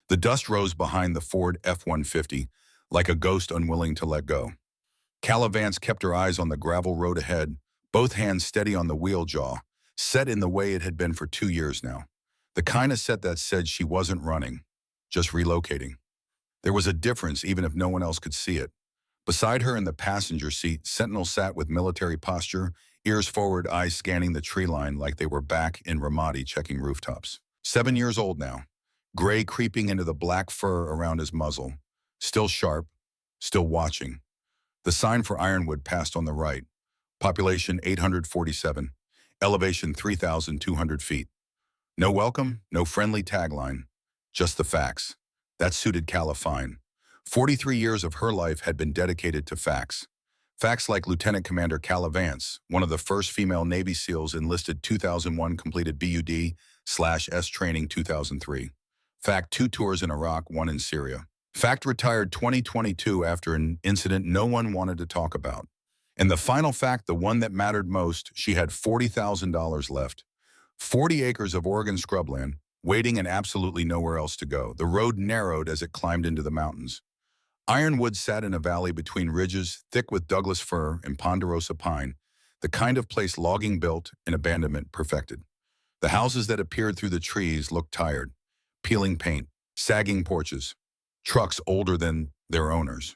The dust rose behind the Ford F-150, like a ghost unwilling to let go. Calla Vance kept her eyes on the gravel road ahead, both hands steady on the wheel jaw, set in the way it had been for 2 years now. The kind of set that said she wasn't running, just relocating. There was a difference even if no one else could see it. Beside her in the passenger seat, Sentinel sat with military posture, ears forward, eyes scanning the tree line like they were back in Ramadi checking rooftops. 7 years old now, gray creeping into the black fur around his muzzle, still sharp, still watching. The sign for Ironwood passed on the right. Population 847. Elevation 3,200 feet. No welcome, no friendly tagline. Just the facts. That suited Calla fine. 43 years of her life had been dedicated to facts. Facts like Lieutenant Commander Calla Vance, one of the first female Navy SEALs enlisted 2001, completed BUD/S training 2003. Fact 2 tours in Iraq, 1 in Syria. Fact retired 2022 after an incident no one wanted to talk about. And the final fact, the one that mattered most, she had $40,000 left. 40 acres of Oregon scrubland, waiting and absolutely nowhere else to go. The road narrowed as it climbed into the mountains. Ironwood sat in a valley between ridges thick with Douglas fir and ponderosa pine, the kind of place logging built and abandonment perfected. The houses that appeared through the trees looked tired, peeling paint, sagging porches, trucks older than their owners.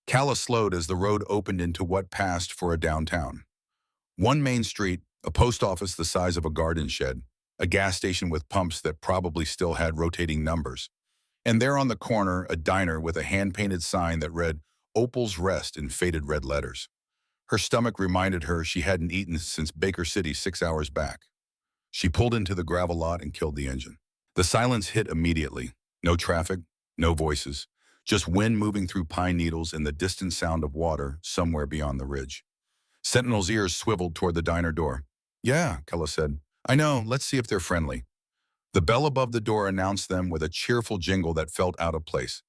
Calla slowed as the road opened into what passed for a downtown. One main street, a post office the size of a garden shed, a gas station with pumps that probably still had rotating numbers. And there on the corner, a diner with a hand-painted sign that read, Opal's Rest in faded red letters. Her stomach reminded her she hadn't eaten since Baker City 6 hours back. She pulled into the gravel lot and killed the engine. The silence hit immediately. No traffic, no voices, just wind moving through pine needles and the distant sound of water somewhere beyond the ridge. Sentinel's ears swiveled toward the diner door. Yeah, Calla said. I know, let's see if they're friendly. The bell above the door announced them with a cheerful jingle that felt out of place.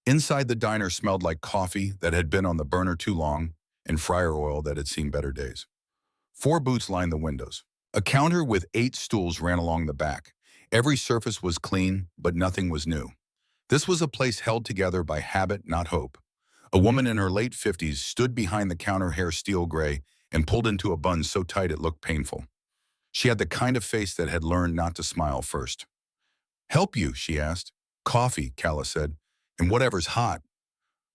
Inside the diner smelled like coffee that had been on the burner too long and fryer oil that had seen better days. 4 booths lined the windows. A counter with 8 stools ran along the back. Every surface was clean, but nothing was new. This was a place held together by habit, not hope. A woman in her late 50s stood behind the counter, hair steel gray, and pulled into a bun so tight it looked painful. She had the kind of face that had learned not to smile first. Help you, she asked. Coffee, Calla said, and whatever's hot.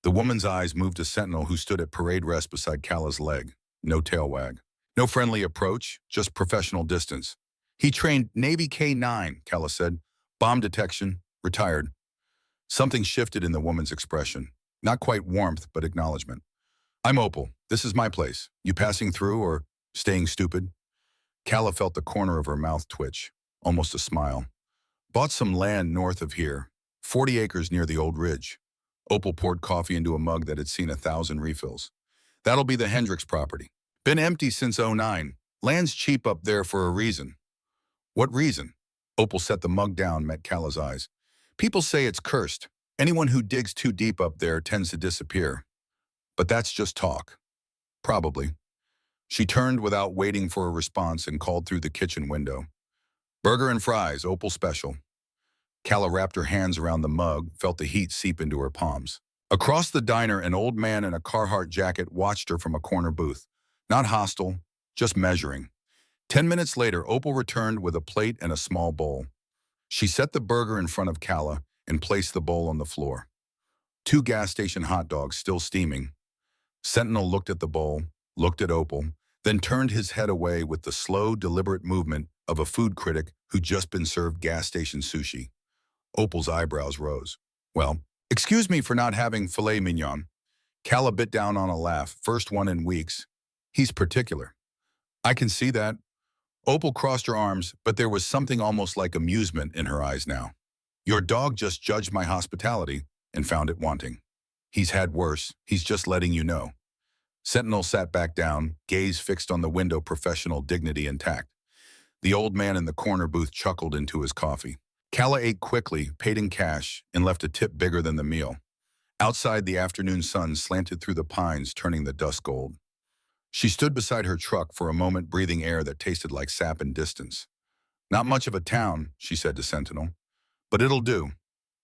The woman's eyes moved to Sentinel, who stood at parade rest beside Calla's leg. No tail wag. No friendly approach, just professional distance. He trained Navy K-9, Calla said. Bomb detection, retired. Something shifted in the woman's expression. Not quite warmth, but acknowledgement. I'm Opal. This is my place. You passing through or staying stupid? Calla felt the corner of her mouth twitch, almost a smile. Bought some land north of here, 40 acres near the old ridge. Opal poured coffee into a mug that had seen 1,000 refills. That'll be the Hendricks property. Been empty since '09. Land's cheap up there for a reason. What reason? Opal set the mug down, met Calla's eyes. People say it's cursed. Anyone who digs too deep up there tends to disappear. But that's just talk. Probably. She turned without waiting for a response and called through the kitchen window. Burger and fries, Opal special. Calla wrapped her hands around the mug, felt the heat seep into her palms. Across the diner, an old man in a Carhartt jacket watched her from a corner booth. Not hostile, just measuring. 10 minutes later, Opal returned with a plate and a small bowl. She set the burger in front of Calla and placed the bowl on the floor. 2 gas station hot dogs still steaming. Sentinel looked at the bowl, looked at Opal, then turned his head away with the slow, deliberate movement of a food critic who'd just been served gas station sushi. Opal's eyebrows rose. Well, excuse me for not having filet mignon. Calla bit down on a laugh, first one in weeks. He's particular. I can see that. Opal crossed her arms, but there was something almost like amusement in her eyes now. Your dog just judged my hospitality and found it wanting. He's had worse. He's just letting you know. Sentinel sat back down, gaze fixed on the window, professional dignity intact. The old man in the corner booth chuckled into his coffee. Calla ate quickly, paid in cash, and left a tip bigger than the meal. Outside, the afternoon sun slanted through the pines, turning the dust gold. She stood beside her truck for a moment, breathing air that tasted like sap and distance. Not much of a town, she said to Sentinel, but it'll do.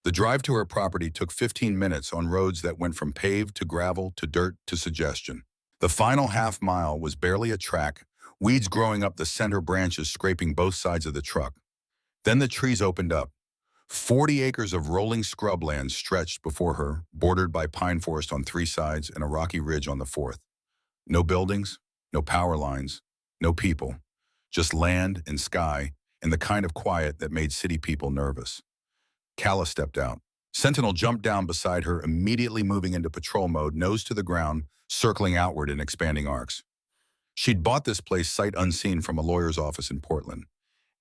The drive to her property took 15 minutes on roads that went from paved to gravel to dirt to suggestion. The final half mile was barely a track, weeds growing up the center branches scraping both sides of the truck. Then the trees opened up. 40 acres of rolling scrubland stretched before her, bordered by pine forest on 3 sides and a rocky ridge on the 4th. No buildings, no power lines, no people, just land and sky and the kind of quiet that made city people nervous. Calla stepped out. Sentinel jumped down beside her, immediately moving into patrol mode, nose to the ground, circling outward in expanding arcs. She'd bought this place sight unseen from a lawyer's office in Portland.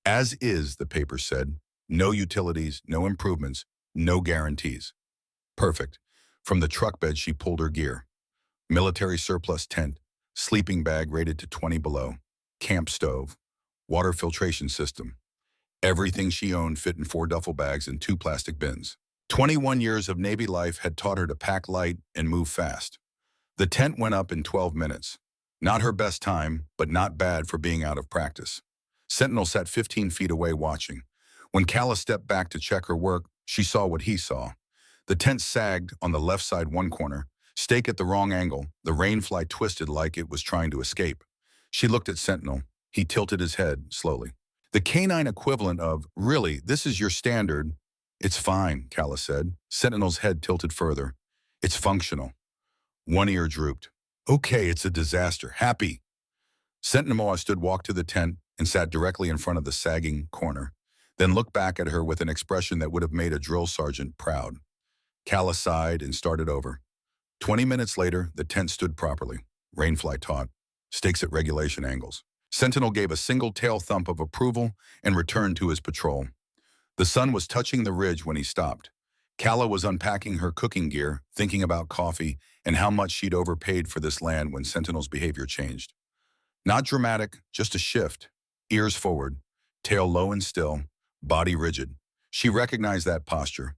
As is, the paper said. No utilities, no improvements, no guarantees. Perfect. From the truck bed, she pulled her gear. Military surplus tent, sleeping bag rated to 20 below, camp stove, water filtration system. Everything she owned fit in 4 duffel bags and 2 plastic bins. 21 years of Navy life had taught her to pack light and move fast. The tent went up in 12 minutes. Not her best time, but not bad for being out of practice. Sentinel sat 15 feet away watching. When Calla stepped back to check her work, she saw what he saw. The tent sagged on the left side one corner, stake at the wrong angle, the rainfly twisted like it was trying to escape. She looked at Sentinel. He tilted his head slowly. The canine equivalent of, "Really, this is your standard." "It's fine," Calla said. Sentinel's head tilted further. "It's functional." One ear drooped. "Okay, it's a disaster. Happy." Sentinel walked to the tent and sat directly in front of the sagging corner, then looked back at her with an expression that would have made a drill sergeant proud. Calla sighed and started over. 20 minutes later, the tent stood properly, rainfly taut, stakes at regulation angles. Sentinel gave a single tail thump of approval and returned to his patrol. The sun was touching the ridge when he stopped. Calla was unpacking her cooking gear, thinking about coffee and how much she'd overpaid for this land when Sentinel's behavior changed. Not dramatic, just a shift. Ears forward, tail low and still, body rigid. She recognized that posture.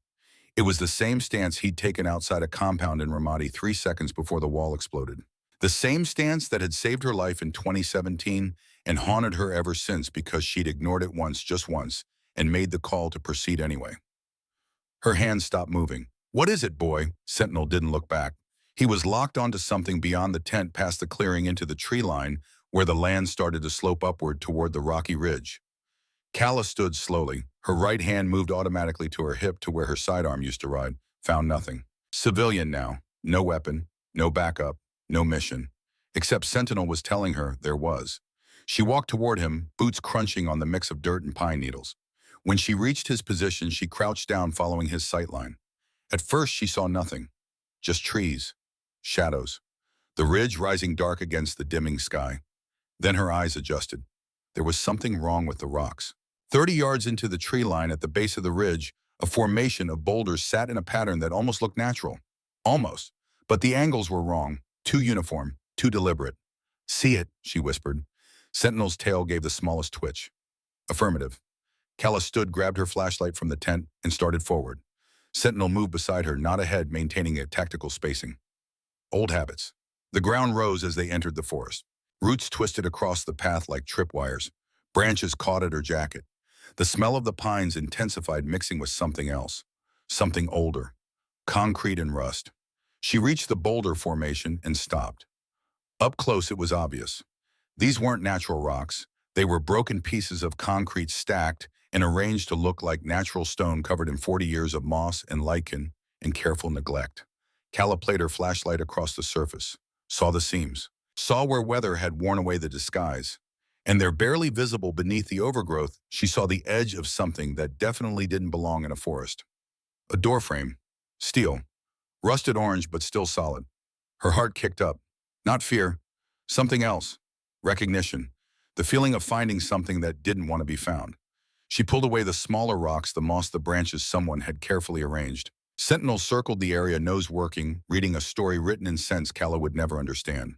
It was the same stance he'd taken outside a compound in Ramadi 3 seconds before the wall exploded. The same stance that had saved her life in 2017 and haunted her ever since because she'd ignored it once, just once, and made the call to proceed anyway. Her hands stopped moving. "What is it, boy?" Sentinel didn't look back. He was locked onto something beyond the tent, past the clearing into the tree line, where the land started to slope upward toward the rocky ridge. Calla stood slowly. Her right hand moved automatically to her hip to where her sidearm used to ride. Found nothing. Civilian now. No weapon. No backup. No mission. Except Sentinel was telling her there was. She walked toward him, boots crunching on the mix of dirt and pine needles. When she reached his position, she crouched down following his sightline. At first, she saw nothing. Just trees. Shadows. The ridge rising dark against the dimming sky. Then her eyes adjusted. There was something wrong with the rocks. 30 yards into the tree line at the base of the ridge, a formation of boulders sat in a pattern that almost looked natural. Almost. But the angles were wrong. Too uniform. Too deliberate. "See it," she whispered. Sentinel's tail gave the smallest twitch. Affirmative. Calla stood, grabbed her flashlight from the tent, and started forward. Sentinel moved beside her, not ahead, maintaining a tactical spacing. Old habits. The ground rose as they entered the forest. Roots twisted across the path like tripwires. Branches caught at her jacket. The smell of the pines intensified, mixing with something else. Something older. Concrete and rust. She reached the boulder formation and stopped. Up close, it was obvious. These weren't natural rocks. They were broken pieces of concrete stacked and arranged to look like natural stone covered in 40 years of moss and lichen and careful neglect. Calla played her flashlight across the surface, saw the seams, saw where weather had worn away the disguise. And there, barely visible beneath the overgrowth, she saw the edge of something that definitely didn't belong in a forest. A doorframe. Steel. Rusted orange, but still solid. Her heart kicked up. Not fear. Something else. Recognition. The feeling of finding something that didn't want to be found. She pulled away the smaller rocks, the moss, the branches someone had carefully arranged. Sentinel circled the area, nose working, reading a story written in sense Calla would never understand.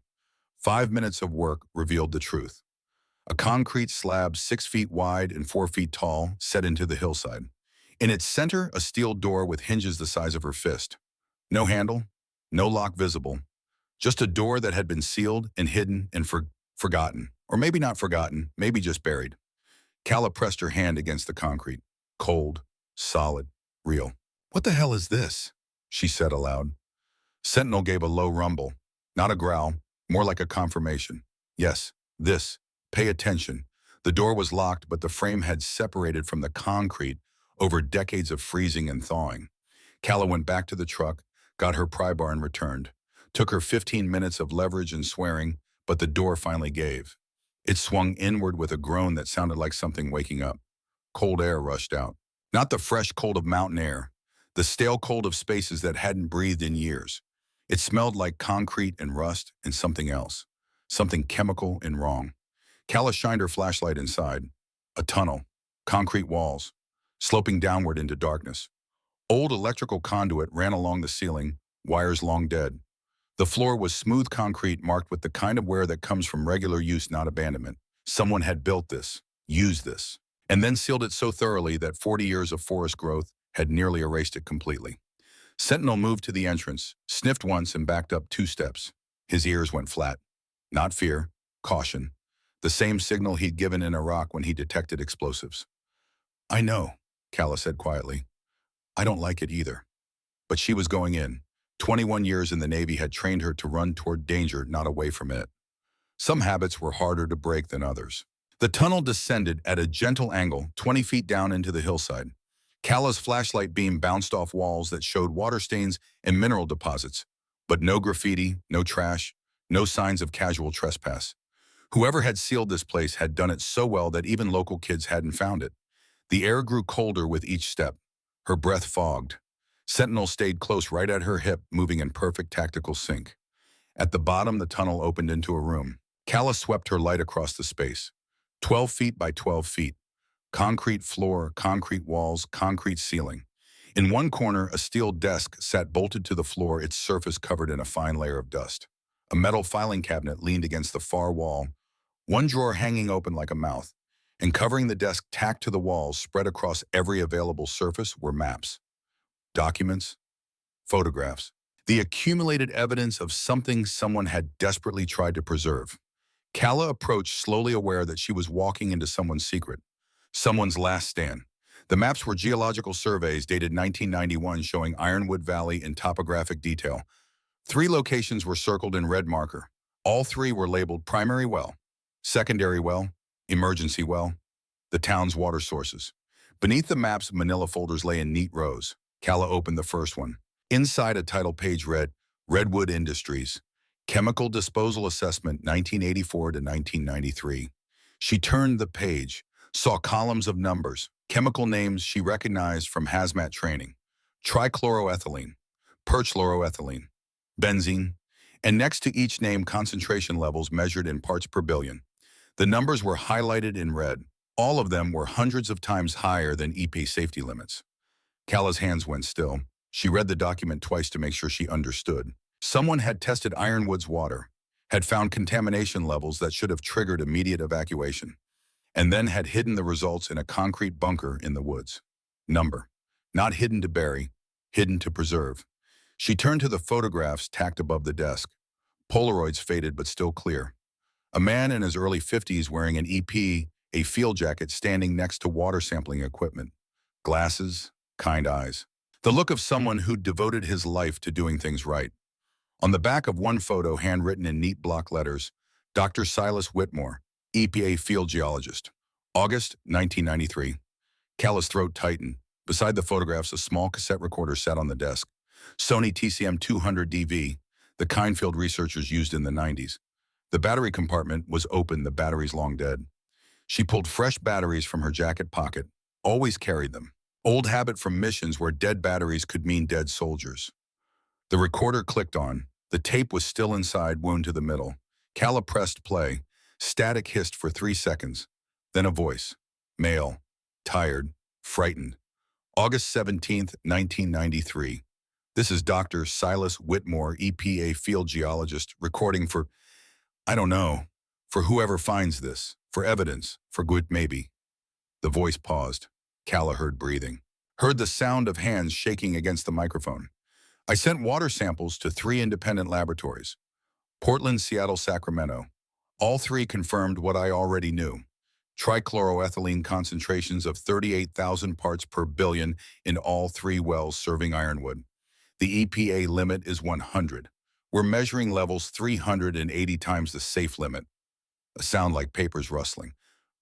5 minutes of work revealed the truth. A concrete slab 6 feet wide and 4 feet tall set into the hillside. In its center, a steel door with hinges the size of her fist. No handle, no lock visible. Just a door that had been sealed and hidden and forgotten. Or maybe not forgotten, maybe just buried. Calla pressed her hand against the concrete. Cold, solid, real. "What the hell is this?" she said aloud. Sentinel gave a low rumble, not a growl, more like a confirmation. Yes, this. Pay attention. The door was locked, but the frame had separated from the concrete over decades of freezing and thawing. Calla went back to the truck, got her pry bar and returned. Took her 15 minutes of leverage and swearing, but the door finally gave. It swung inward with a groan that sounded like something waking up. Cold air rushed out. Not the fresh cold of mountain air, the stale cold of spaces that hadn't breathed in years. It smelled like concrete and rust and something else. Something chemical and wrong. Calla shined her flashlight inside. A tunnel. Concrete walls. Sloping downward into darkness. Old electrical conduit ran along the ceiling, wires long dead. The floor was smooth concrete marked with the kind of wear that comes from regular use, not abandonment. Someone had built this, used this, and then sealed it so thoroughly that 40 years of forest growth had nearly erased it completely. Sentinel moved to the entrance, sniffed once and backed up 2 steps. His ears went flat. Not fear, caution. The same signal he'd given in Iraq when he detected explosives. "I know," Calla said quietly. "I don't like it either." But she was going in. 21 years in the Navy had trained her to run toward danger, not away from it. Some habits were harder to break than others. The tunnel descended at a gentle angle, 20 feet down into the hillside. Calla's flashlight beam bounced off walls that showed water stains and mineral deposits, but no graffiti, no trash, no signs of casual trespass. Whoever had sealed this place had done it so well that even local kids hadn't found it. The air grew colder with each step. Her breath fogged. Sentinel stayed close right at her hip, moving in perfect tactical sync. At the bottom, the tunnel opened into a room. Calla swept her light across the space. 12 feet by 12 feet. Concrete floor, concrete walls, concrete ceiling. In one corner, a steel desk sat bolted to the floor, its surface covered in a fine layer of dust. A metal filing cabinet leaned against the far wall, one drawer hanging open like a mouth. And covering the desk tacked to the walls, spread across every available surface, were maps. Documents, photographs, the accumulated evidence of something someone had desperately tried to preserve. Calla approached, slowly aware that she was walking into someone's secret, someone's last stand. The maps were geological surveys dated 1991 showing Ironwood Valley in topographic detail. 3 locations were circled in red marker. All 3 were labeled primary well, secondary well, emergency well, the town's water sources. Beneath the maps, manila folders lay in neat rows. Calla opened the first one. Inside, a title page read, Redwood Industries, Chemical Disposal Assessment 1984 to 1993. She turned the page, saw columns of numbers, chemical names she recognized from hazmat training. Trichloroethylene, perchloroethylene, benzene, and next to each name concentration levels measured in parts per billion. The numbers were highlighted in red. All of them were hundreds of times higher than EP safety limits. Calla's hands went still. She read the document twice to make sure she understood. Someone had tested Ironwood's water, had found contamination levels that should have triggered immediate evacuation, and then had hidden the results in a concrete bunker in the woods. Number. Not hidden to bury, hidden to preserve. She turned to the photographs tacked above the desk. Polaroids faded but still clear. A man in his early 50s wearing an EP, a field jacket, standing next to water sampling equipment. Glasses, kind eyes. The look of someone who'd devoted his life to doing things right. On the back of one photo, handwritten in neat block letters, Dr. Silas Whitmore, EPA field geologist. August 1993. Calla's throat tightened. Beside the photographs, a small cassette recorder sat on the desk. Sony TCM 200DV, the kind field researchers used in the 90s. The battery compartment was open, the batteries long dead. She pulled fresh batteries from her jacket pocket, always carried them. Old habit from missions where dead batteries could mean dead soldiers. The recorder clicked on. The tape was still inside, wound to the middle. Calla pressed play. Static hissed for 3 seconds. Then a voice. Male. Tired. Frightened. August 17th, 1993. This is Dr. Silas Whitmore, EPA field geologist, recording for, I don't know, for whoever finds this, for evidence, for good maybe. The voice paused. Calla heard breathing. Heard the sound of hands shaking against the microphone. I sent water samples to 3 independent laboratories. Portland, Seattle, Sacramento. All 3 confirmed what I already knew. Trichloroethylene concentrations of 38,000 parts per billion in all 3 wells serving Ironwood. The EPA limit is 100. We're measuring levels 380 times the safe limit. A sound like papers rustling.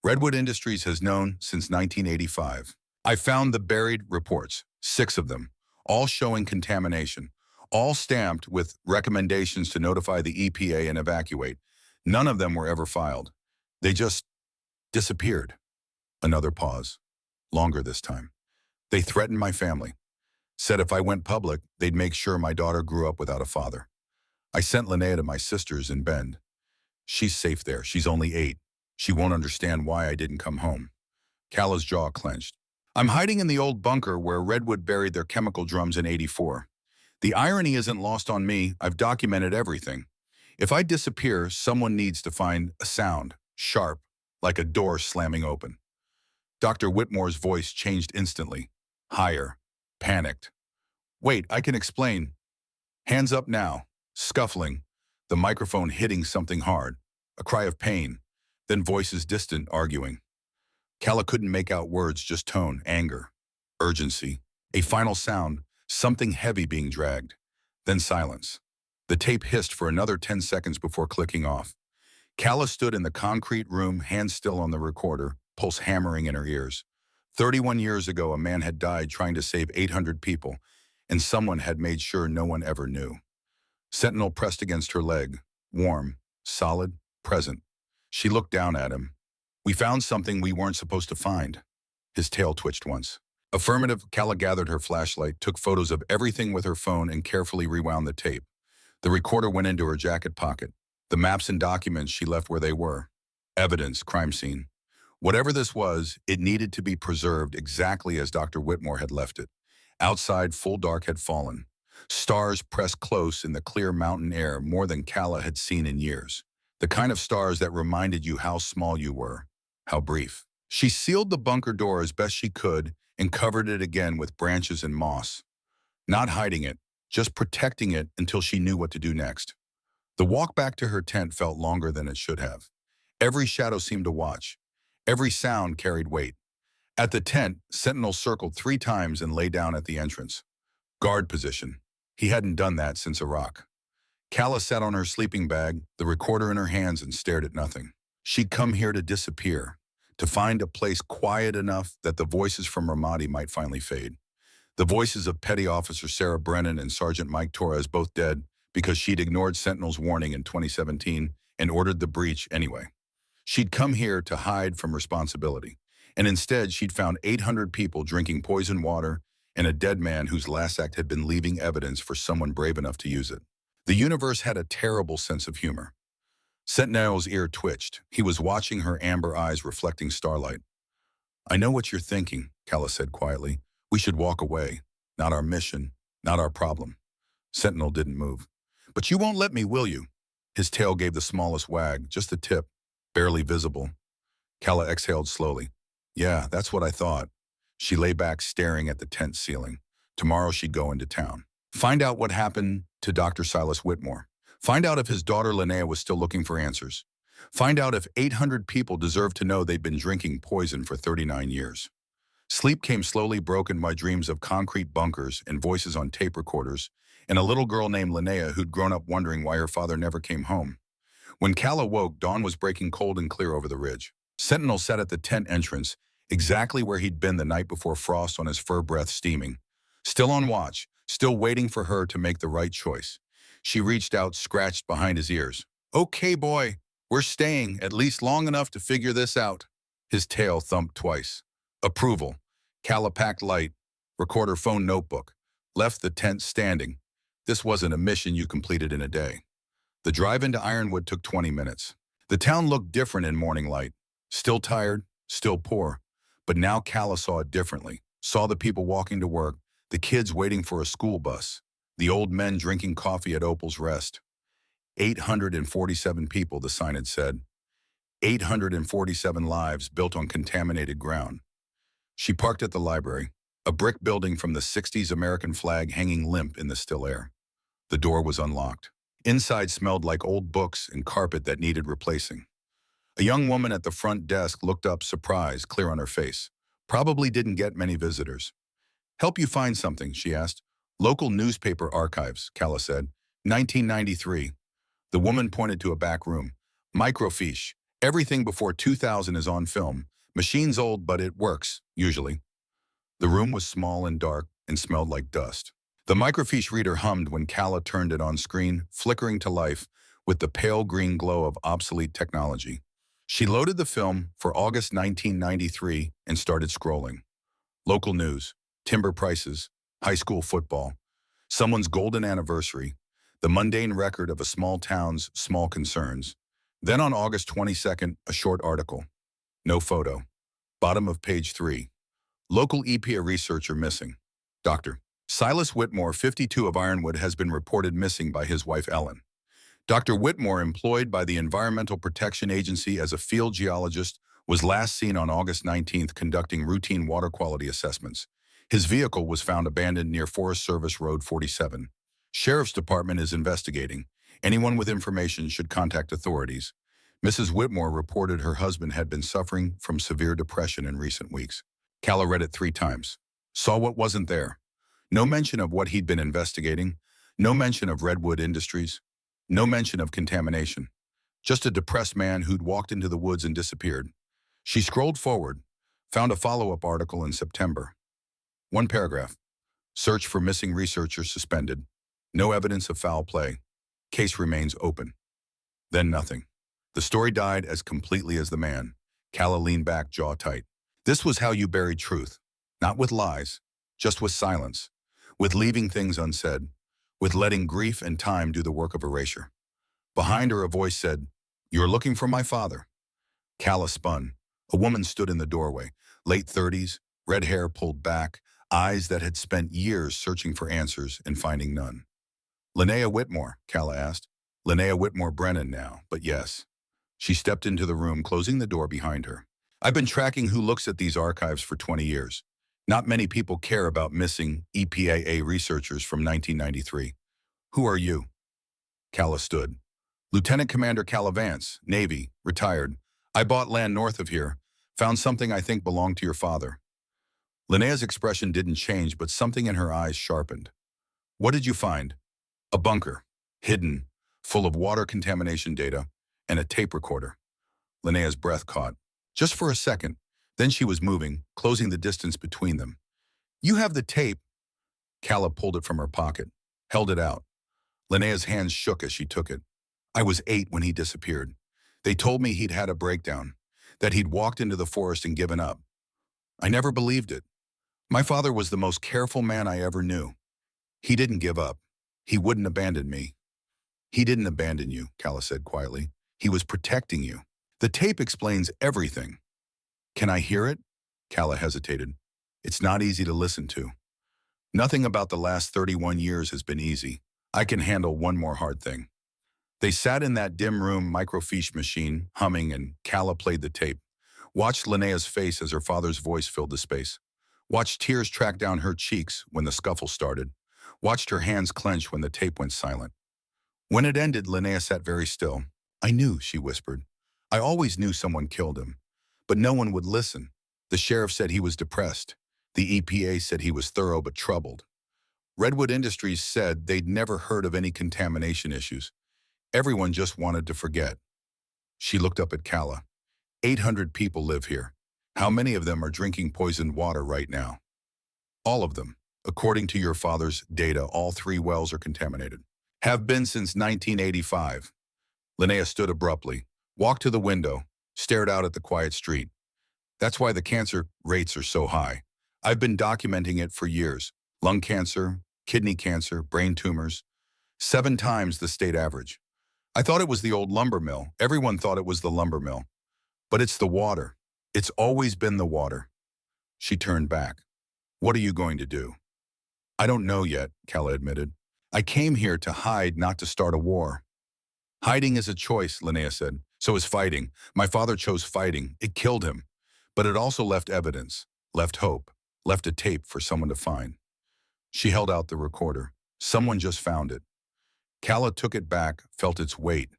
Redwood Industries has known since 1985. I found the buried reports, 6 of them, all showing contamination, all stamped with recommendations to notify the EPA and evacuate. None of them were ever filed. They just disappeared. Another pause. Longer this time. They threatened my family. Said if I went public, they'd make sure my daughter grew up without a father. I sent Linnea to my sisters in Bend. She's safe there. She's only 8. She won't understand why I didn't come home. Cala's jaw clenched. I'm hiding in the old bunker where Redwood buried their chemical drums in '84. The irony isn't lost on me. I've documented everything. If I disappear, someone needs to find a sound, sharp, like a door slamming open. Dr. Whitmore's voice changed instantly. Higher. Panicked. Wait, I can explain. Hands up now. Scuffling. The microphone hitting something hard. A cry of pain. Then voices distant, arguing. Cala couldn't make out words, just tone, anger, urgency. A final sound, something heavy being dragged. Then silence. The tape hissed for another 10 seconds before clicking off. Cala stood in the concrete room, hands still on the recorder, pulse hammering in her ears. 31 years ago, a man had died trying to save 800 people, and someone had made sure no one ever knew. Sentinel pressed against her leg, warm, solid, present. She looked down at him. We found something we weren't supposed to find. His tail twitched once. Affirmative. Cala gathered her flashlight, took photos of everything with her phone, and carefully rewound the tape. The recorder went into her jacket pocket. The maps and documents she left where they were. Evidence, crime scene. Whatever this was, it needed to be preserved exactly as Dr. Whitmore had left it. Outside, full dark had fallen. Stars pressed close in the clear mountain air, more than Cala had seen in years. The kind of stars that reminded you how small you were, how brief. She sealed the bunker door as best she could and covered it again with branches and moss. Not hiding it, just protecting it until she knew what to do next. The walk back to her tent felt longer than it should have. Every shadow seemed to watch. Every sound carried weight. At the tent, Sentinel circled 3 times and lay down at the entrance. Guard position. He hadn't done that since Iraq. Cala sat on her sleeping bag, the recorder in her hands, and stared at nothing. She'd come here to disappear, to find a place quiet enough that the voices from Ramadi might finally fade. The voices of Petty Officer Sarah Brennan and Sergeant Mike Torres, both dead because she'd ignored Sentinel's warning in 2017 and ordered the breach anyway. She'd come here to hide from responsibility, and instead she'd found 800 people drinking poison water and a dead man whose last act had been leaving evidence for someone brave enough to use it. The universe had a terrible sense of humor. Sentinel's ear twitched. He was watching her amber eyes reflecting starlight. I know what you're thinking, Cala said quietly. We should walk away. Not our mission, not our problem. Sentinel didn't move. But you won't let me, will you? His tail gave the smallest wag, just the tip, barely visible. Cala exhaled slowly. Yeah, that's what I thought. She lay back, staring at the tent ceiling. Tomorrow she'd go into town. Find out what happened to Dr. Silas Whitmore. Find out if his daughter Linnea was still looking for answers. Find out if 800 people deserved to know they'd been drinking poison for 39 years. Sleep came slowly, broken by dreams of concrete bunkers and voices on tape recorders, and a little girl named Linnea who'd grown up wondering why her father never came home. When Cala woke, dawn was breaking cold and clear over the ridge. Sentinel sat at the tent entrance, exactly where he'd been the night before, frost on his fur breath steaming. Still on watch, still waiting for her to make the right choice. She reached out, scratched behind his ears. Okay, boy, we're staying, at least long enough to figure this out. His tail thumped twice. Approval. Cala packed light, recorder, phone, notebook. Left the tent standing. This wasn't a mission you completed in a day. The drive into Ironwood took 20 minutes. The town looked different in morning light. Still tired, still poor. But now Cala saw it differently. Saw the people walking to work, the kids waiting for a school bus, the old men drinking coffee at Opal's Rest. 847 people, the sign had said. 847 lives built on contaminated ground. She parked at the library, a brick building from the 60s, American flag hanging limp in the still air. The door was unlocked. Inside smelled like old books and carpet that needed replacing. A young woman at the front desk looked up, surprise clear on her face. Probably didn't get many visitors. Help you find something, she asked. Local newspaper archives, Calla said. 1993. The woman pointed to a back room. Microfiche. Everything before 2000 is on film. Machine's old, but it works, usually. The room was small and dark and smelled like dust. The microfiche reader hummed when Calla turned it on screen, flickering to life with the pale green glow of obsolete technology. She loaded the film for August 1993 and started scrolling. Local news, timber prices, high school football, someone's golden anniversary, the mundane record of a small town's small concerns. Then on August 22nd, a short article. No photo. Bottom of page 3. Local EPA researcher missing. Dr. Silas Whitmore, 52 of Ironwood, has been reported missing by his wife Ellen. Dr. Whitmore, employed by the Environmental Protection Agency as a field geologist, was last seen on August 19th conducting routine water quality assessments. His vehicle was found abandoned near Forest Service Road 47. Sheriff's Department is investigating. Anyone with information should contact authorities. Mrs. Whitmore reported her husband had been suffering from severe depression in recent weeks. Calla read it 3 times. Saw what wasn't there. No mention of what he'd been investigating. No mention of Redwood Industries. No mention of contamination. Just a depressed man who'd walked into the woods and disappeared. She scrolled forward, found a follow-up article in September. 1 paragraph. Search for missing researcher suspended. No evidence of foul play. Case remains open. Then nothing. The story died as completely as the man. Calla leaned back, jaw tight. This was how you buried truth. Not with lies, just with silence. With leaving things unsaid. With letting grief and time do the work of erasure. Behind her, a voice said, "You're looking for my father." Calla spun. A woman stood in the doorway, late 30s, red hair pulled back, eyes that had spent years searching for answers and finding none. Linnea Whitmore, Calla asked. Linnea Whitmore Brennan now, but yes. She stepped into the room, closing the door behind her. I've been tracking who looks at these archives for 20 years. Not many people care about missing EPAA researchers from 1993. Who are you? Calla stood. Lieutenant Commander Calla Vance, Navy, retired. I bought land north of here. Found something I think belonged to your father. Linnea's expression didn't change, but something in her eyes sharpened. What did you find? A bunker, hidden, full of water contamination data, and a tape recorder. Linnea's breath caught. Just for a second. Then she was moving, closing the distance between them. You have the tape. Calla pulled it from her pocket, held it out. Linnea's hands shook as she took it. I was 8 when he disappeared. They told me he'd had a breakdown, that he'd walked into the forest and given up. I never believed it. My father was the most careful man I ever knew. He didn't give up. He wouldn't abandon me. He didn't abandon you, Calla said quietly. He was protecting you. The tape explains everything. Can I hear it? Calla hesitated. It's not easy to listen to. Nothing about the last 31 years has been easy. I can handle one more hard thing. They sat in that dim room microfiche machine, humming, and Calla played the tape. Watched Linnea's face as her father's voice filled the space. Watched tears track down her cheeks when the scuffle started. Watched her hands clench when the tape went silent. When it ended, Linnea sat very still. I knew, she whispered. I always knew someone killed him. But no one would listen. The sheriff said he was depressed. The EPA said he was thorough but troubled. Redwood Industries said they'd never heard of any contamination issues. Everyone just wanted to forget. She looked up at Calla. 800 people live here. How many of them are drinking poisoned water right now? All of them. According to your father's data, all 3 wells are contaminated. Have been since 1985. Linnea stood abruptly, walked to the window, stared out at the quiet street. That's why the cancer rates are so high. I've been documenting it for years. Lung cancer, kidney cancer, brain tumors. 7 times the state average. I thought it was the old lumber mill. Everyone thought it was the lumber mill. But it's the water. It's always been the water. She turned back. What are you going to do? I don't know yet, Calla admitted. I came here to hide, not to start a war. Hiding is a choice, Linnea said. So is fighting. My father chose fighting. It killed him. But it also left evidence, left hope, left a tape for someone to find. She held out the recorder. Someone just found it. Calla took it back, felt its weight.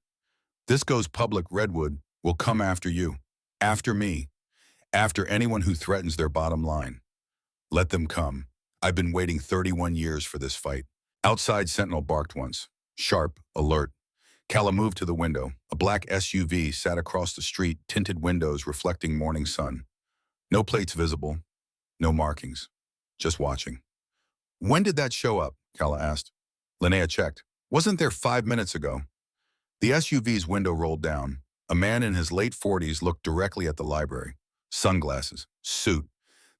This goes public. Redwood will come after you, after me, after anyone who threatens their bottom line. Let them come. I've been waiting 31 years for this fight. Outside, Sentinel barked once. Sharp, alert. Calla moved to the window. A black SUV sat across the street, tinted windows reflecting morning sun. No plates visible, no markings. Just watching. When did that show up? Calla asked. Linnea checked. Wasn't there 5 minutes ago? The SUV's window rolled down. A man in his late 40s looked directly at the library. Sunglasses, suit,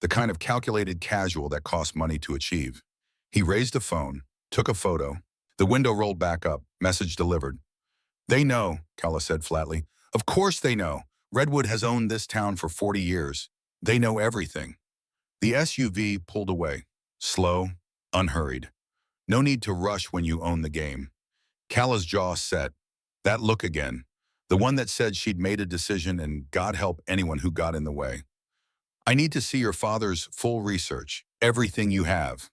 the kind of calculated casual that costs money to achieve. He raised a phone, took a photo. The window rolled back up, message delivered. They know, Calla said flatly. Of course they know. Redwood has owned this town for 40 years. They know everything. The SUV pulled away, slow, unhurried. No need to rush when you own the game. Calla's jaw set. That look again. The one that said she'd made a decision and God help anyone who got in the way. I need to see your father's full research, everything you have.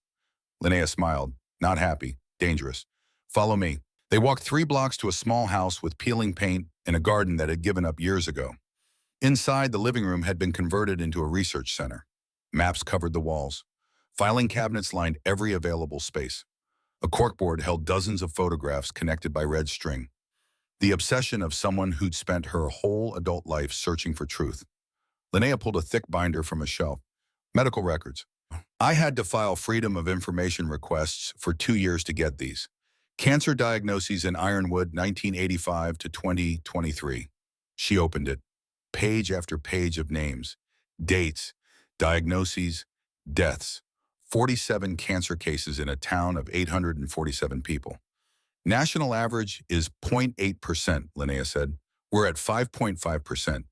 Linnea smiled, not happy, dangerous. Follow me. They walked 3 blocks to a small house with peeling paint and a garden that had given up years ago. Inside, the living room had been converted into a research center. Maps covered the walls. Filing cabinets lined every available space. A corkboard held dozens of photographs connected by red string. The obsession of someone who'd spent her whole adult life searching for truth. Linnea pulled a thick binder from a shelf. Medical records. I had to file Freedom of Information requests for 2 years to get these. Cancer diagnoses in Ironwood, 1985 to 2023. She opened it. Page after page of names, dates, diagnoses, deaths. 47 cancer cases in a town of 847 people. National average is 0.8%, Linnea said. We're at 5.5%.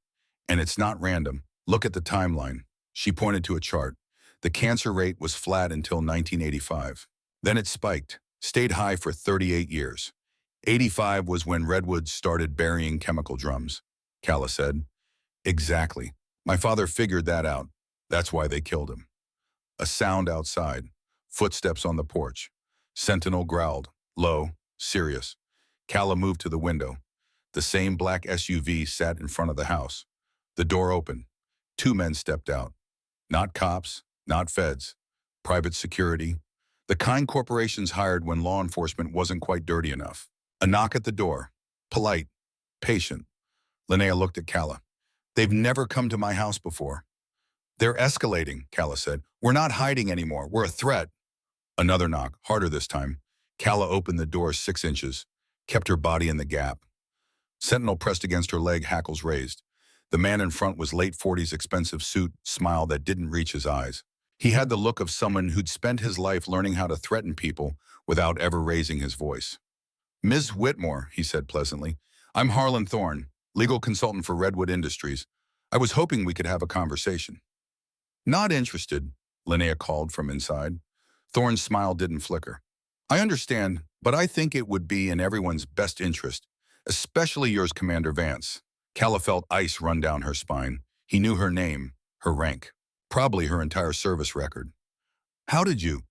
And it's not random. Look at the timeline. She pointed to a chart. The cancer rate was flat until 1985. Then it spiked, stayed high for 38 years. 85 was when Redwood started burying chemical drums, Calla said. Exactly. My father figured that out. That's why they killed him. A sound outside. Footsteps on the porch. Sentinel growled, low, serious. Calla moved to the window. The same black SUV sat in front of the house. The door opened. 2 men stepped out. Not cops, not feds. Private security. The kind corporations hired when law enforcement wasn't quite dirty enough. A knock at the door. Polite. Patient. Linnea looked at Calla. They've never come to my house before. They're escalating, Calla said. We're not hiding anymore. We're a threat. Another knock, harder this time. Calla opened the door 6 inches, kept her body in the gap. Sentinel pressed against her leg, hackles raised. The man in front was late 40s, expensive suit, smile that didn't reach his eyes. He had the look of someone who'd spent his life learning how to threaten people without ever raising his voice. Ms. Whitmore, he said pleasantly. I'm Harlan Thorne, legal consultant for Redwood Industries. I was hoping we could have a conversation. Not interested, Linnea called from inside. Thorne's smile didn't flicker. I understand, but I think it would be in everyone's best interest, especially yours, Commander Vance. Calla felt ice run down her spine. He knew her name, her rank, probably her entire service record. How did you?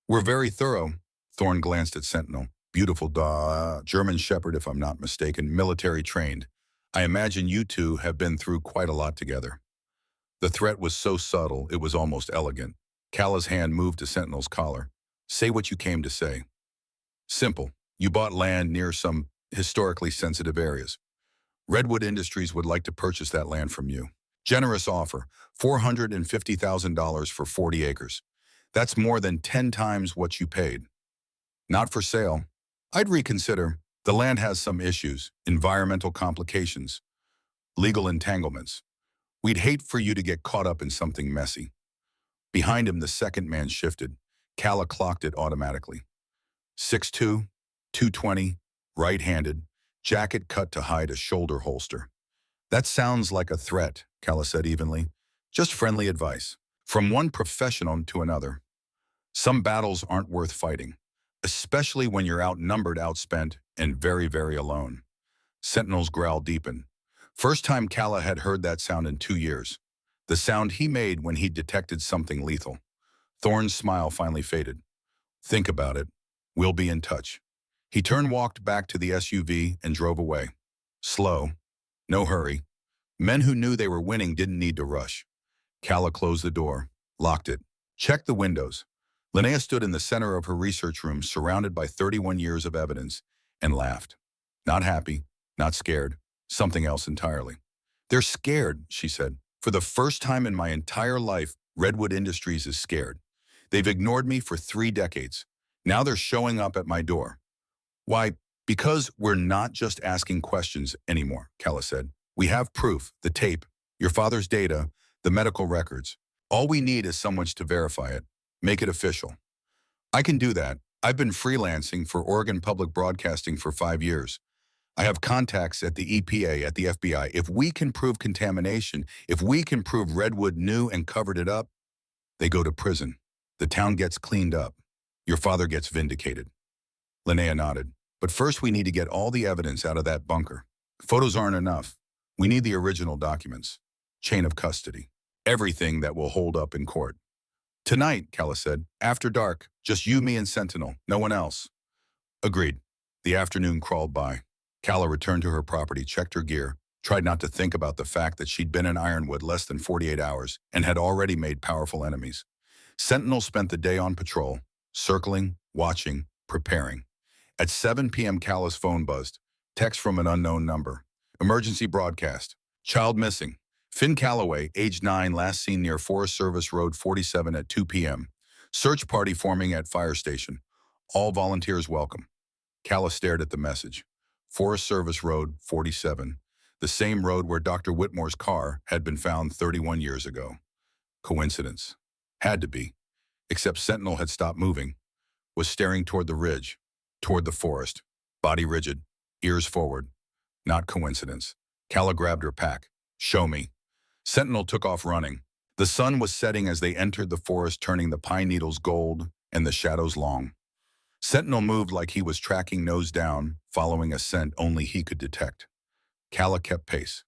We're very thorough. Thorne glanced at Sentinel. Beautiful dog, German Shepherd if I'm not mistaken, military trained. I imagine you two have been through quite a lot together. The threat was so subtle, it was almost elegant. Calla's hand moved to Sentinel's collar. Say what you came to say. Simple. You bought land near some historically sensitive areas. Redwood Industries would like to purchase that land from you. Generous offer, $450,000 for 40 acres. That's more than 10 times what you paid. Not for sale. I'd reconsider. The land has some issues, environmental complications, legal entanglements. We'd hate for you to get caught up in something messy. Behind him, the second man shifted. Calla clocked it automatically. 6'2", 220, right-handed, jacket cut to hide a shoulder holster. That sounds like a threat, Calla said evenly. Just friendly advice. From one professional to another. Some battles aren't worth fighting, especially when you're outnumbered, outspent, and very, very alone. Sentinel's growl deepened. First time Calla had heard that sound in 2 years. The sound he made when he detected something lethal. Thorne's smile finally faded. Think about it. We'll be in touch. He walked back to the SUV and drove away. Slow. No hurry. Men who knew they were winning didn't need to rush. Calla closed the door, locked it, checked the windows. Linnea stood in the center of her research room, surrounded by 31 years of evidence, and laughed. Not happy, not scared, something else entirely. They're scared, she said. For the first time in my entire life, Redwood Industries is scared. They've ignored me for 3 decades. Now they're showing up at my door. Why? Because we're not just asking questions anymore, Calla said. We have proof, the tape, your father's data, the medical records. All we need is someone to verify it, make it official. I can do that. I've been freelancing for Oregon Public Broadcasting for 5 years. I have contacts at the EPA, at the FBI. If we can prove contamination, if we can prove Redwood knew and covered it up, they go to prison. The town gets cleaned up. Your father gets vindicated. Linnea nodded. But first we need to get all the evidence out of that bunker. Photos aren't enough. We need the original documents. Chain of custody. Everything that will hold up in court. Tonight, Calla said, after dark, just you, me, and Sentinel, no one else. Agreed. The afternoon crawled by. Calla returned to her property, checked her gear, tried not to think about the fact that she'd been in Ironwood less than 48 hours and had already made powerful enemies. Sentinel spent the day on patrol, circling, watching, preparing. At 7 p.m. Calla's phone buzzed. Text from an unknown number. Emergency broadcast. Child missing. Finn Calloway, age 9, last seen near Forest Service Road 47 at 2 p.m. Search party forming at fire station. All volunteers welcome. Calla stared at the message. Forest Service Road 47. The same road where Dr. Whitmore's car had been found 31 years ago. Coincidence. Had to be. Except Sentinel had stopped moving. Was staring toward the ridge. Toward the forest. Body rigid. Ears forward. Not coincidence. Calla grabbed her pack. Show me. Sentinel took off running. The sun was setting as they entered the forest, turning the pine needles gold and the shadows long. Sentinel moved like he was tracking nose down, following a scent only he could detect. Calla kept pace.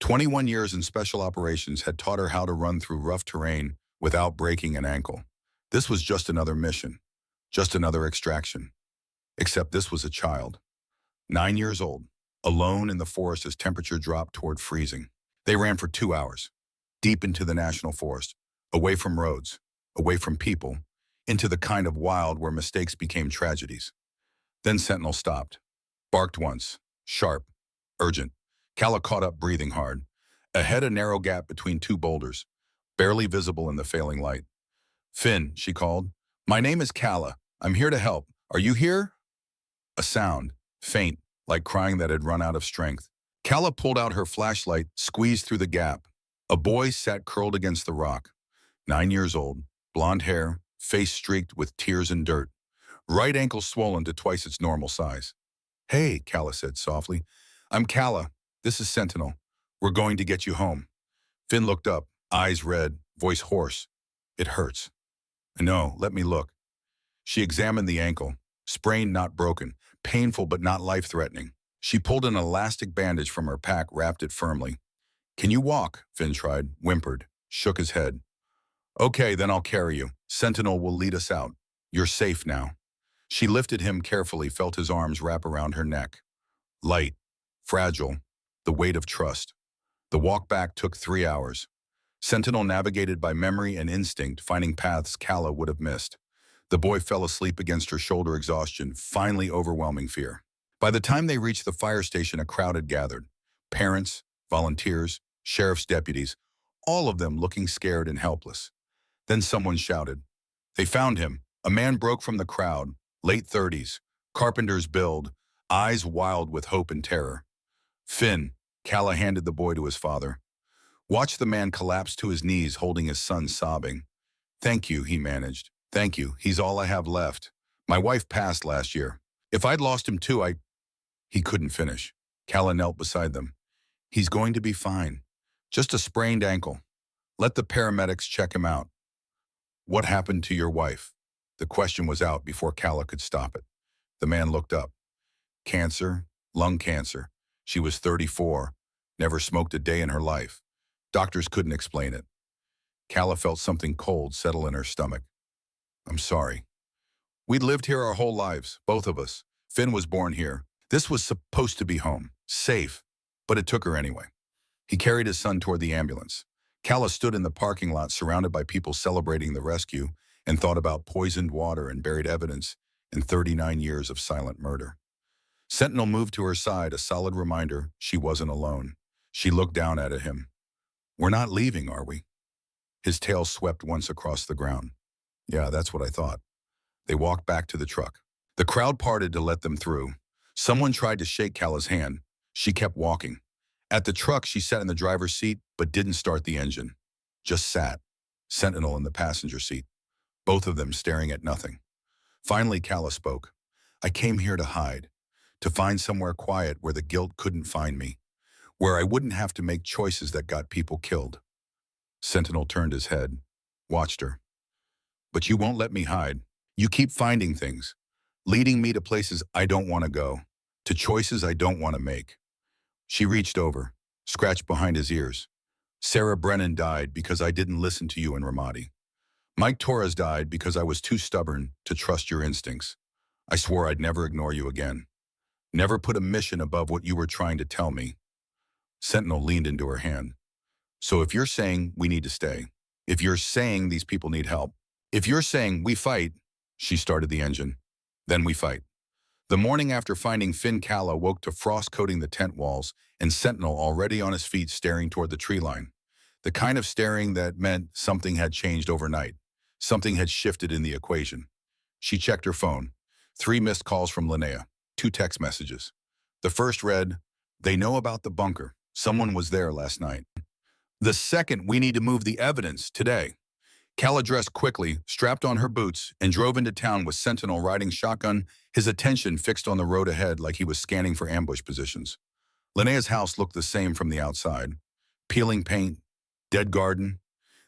21 years in special operations had taught her how to run through rough terrain without breaking an ankle. This was just another mission. Just another extraction. Except this was a child. 9 years old. Alone in the forest as temperature dropped toward freezing. They ran for 2 hours. Deep into the national forest. Away from roads. Away from people. Into the kind of wild where mistakes became tragedies. Then Sentinel stopped. Barked once. Sharp. Urgent. Calla caught up, breathing hard. Ahead, a narrow gap between 2 boulders. Barely visible in the failing light. Finn, she called. My name is Calla. I'm here to help. Are you here? A sound. Faint. Like crying that had run out of strength. Calla pulled out her flashlight, squeezed through the gap. A boy sat curled against the rock. 9 years old. Blonde hair. Face streaked with tears and dirt. Right ankle swollen to twice its normal size. Hey, Calla said softly. I'm Calla. This is Sentinel. We're going to get you home. Finn looked up, eyes red, voice hoarse. It hurts. No, let me look. She examined the ankle. Sprained, not broken. Painful, but not life-threatening. She pulled an elastic bandage from her pack, wrapped it firmly. Can you walk? Finn tried, whimpered, shook his head. Okay, then I'll carry you. Sentinel will lead us out. You're safe now. She lifted him carefully, felt his arms wrap around her neck. Light, fragile, the weight of trust. The walk back took 3 hours. Sentinel navigated by memory and instinct, finding paths Calla would have missed. The boy fell asleep against her shoulder, exhaustion, finally overwhelming fear. By the time they reached the fire station, a crowd had gathered. Parents, volunteers, sheriff's deputies, all of them looking scared and helpless. Then someone shouted. They found him. A man broke from the crowd, late 30s, carpenter's build, eyes wild with hope and terror. Finn, Calla handed the boy to his father. Watch the man collapse to his knees, holding his son, sobbing. Thank you, he managed. Thank you, he's all I have left. My wife passed last year. If I'd lost him too, He couldn't finish. Calla knelt beside them. He's going to be fine. Just a sprained ankle. Let the paramedics check him out. What happened to your wife? The question was out before Calla could stop it. The man looked up. Cancer, lung cancer. She was 34, never smoked a day in her life. Doctors couldn't explain it. Calla felt something cold settle in her stomach. I'm sorry. We'd lived here our whole lives, both of us. Finn was born here. This was supposed to be home, safe, but it took her anyway. He carried his son toward the ambulance. Calla stood in the parking lot surrounded by people celebrating the rescue and thought about poisoned water and buried evidence in 39 years of silent murder. Sentinel moved to her side, a solid reminder she wasn't alone. She looked down at him. "We're not leaving, are we?" His tail swept once across the ground. "Yeah, that's what I thought." They walked back to the truck. The crowd parted to let them through. Someone tried to shake Calla's hand. She kept walking. At the truck, she sat in the driver's seat but didn't start the engine. Just sat. Sentinel in the passenger seat. Both of them staring at nothing. Finally, Calla spoke. "I came here to hide. To find somewhere quiet where the guilt couldn't find me. Where I wouldn't have to make choices that got people killed." Sentinel turned his head. Watched her. "But you won't let me hide. You keep finding things. Leading me to places I don't want to go. To choices I don't want to make." She reached over. Scratched behind his ears. "Sarah Brennan died because I didn't listen to you in Ramadi. Mike Torres died because I was too stubborn to trust your instincts. I swore I'd never ignore you again. Never put a mission above what you were trying to tell me." Sentinel leaned into her hand. "So if you're saying we need to stay, if you're saying these people need help, if you're saying we fight," she started the engine, "then we fight." The morning after finding Finn, Calla woke to frost coating the tent walls and Sentinel already on his feet staring toward the tree line. The kind of staring that meant something had changed overnight. Something had shifted in the equation. She checked her phone. 3 missed calls from Linnea. 2 text messages. The first read, "They know about the bunker. Someone was there last night." The second, "We need to move the evidence today." Calla dressed quickly, strapped on her boots, and drove into town with Sentinel riding shotgun, his attention fixed on the road ahead like he was scanning for ambush positions. Linnea's house looked the same from the outside. Peeling paint, dead garden,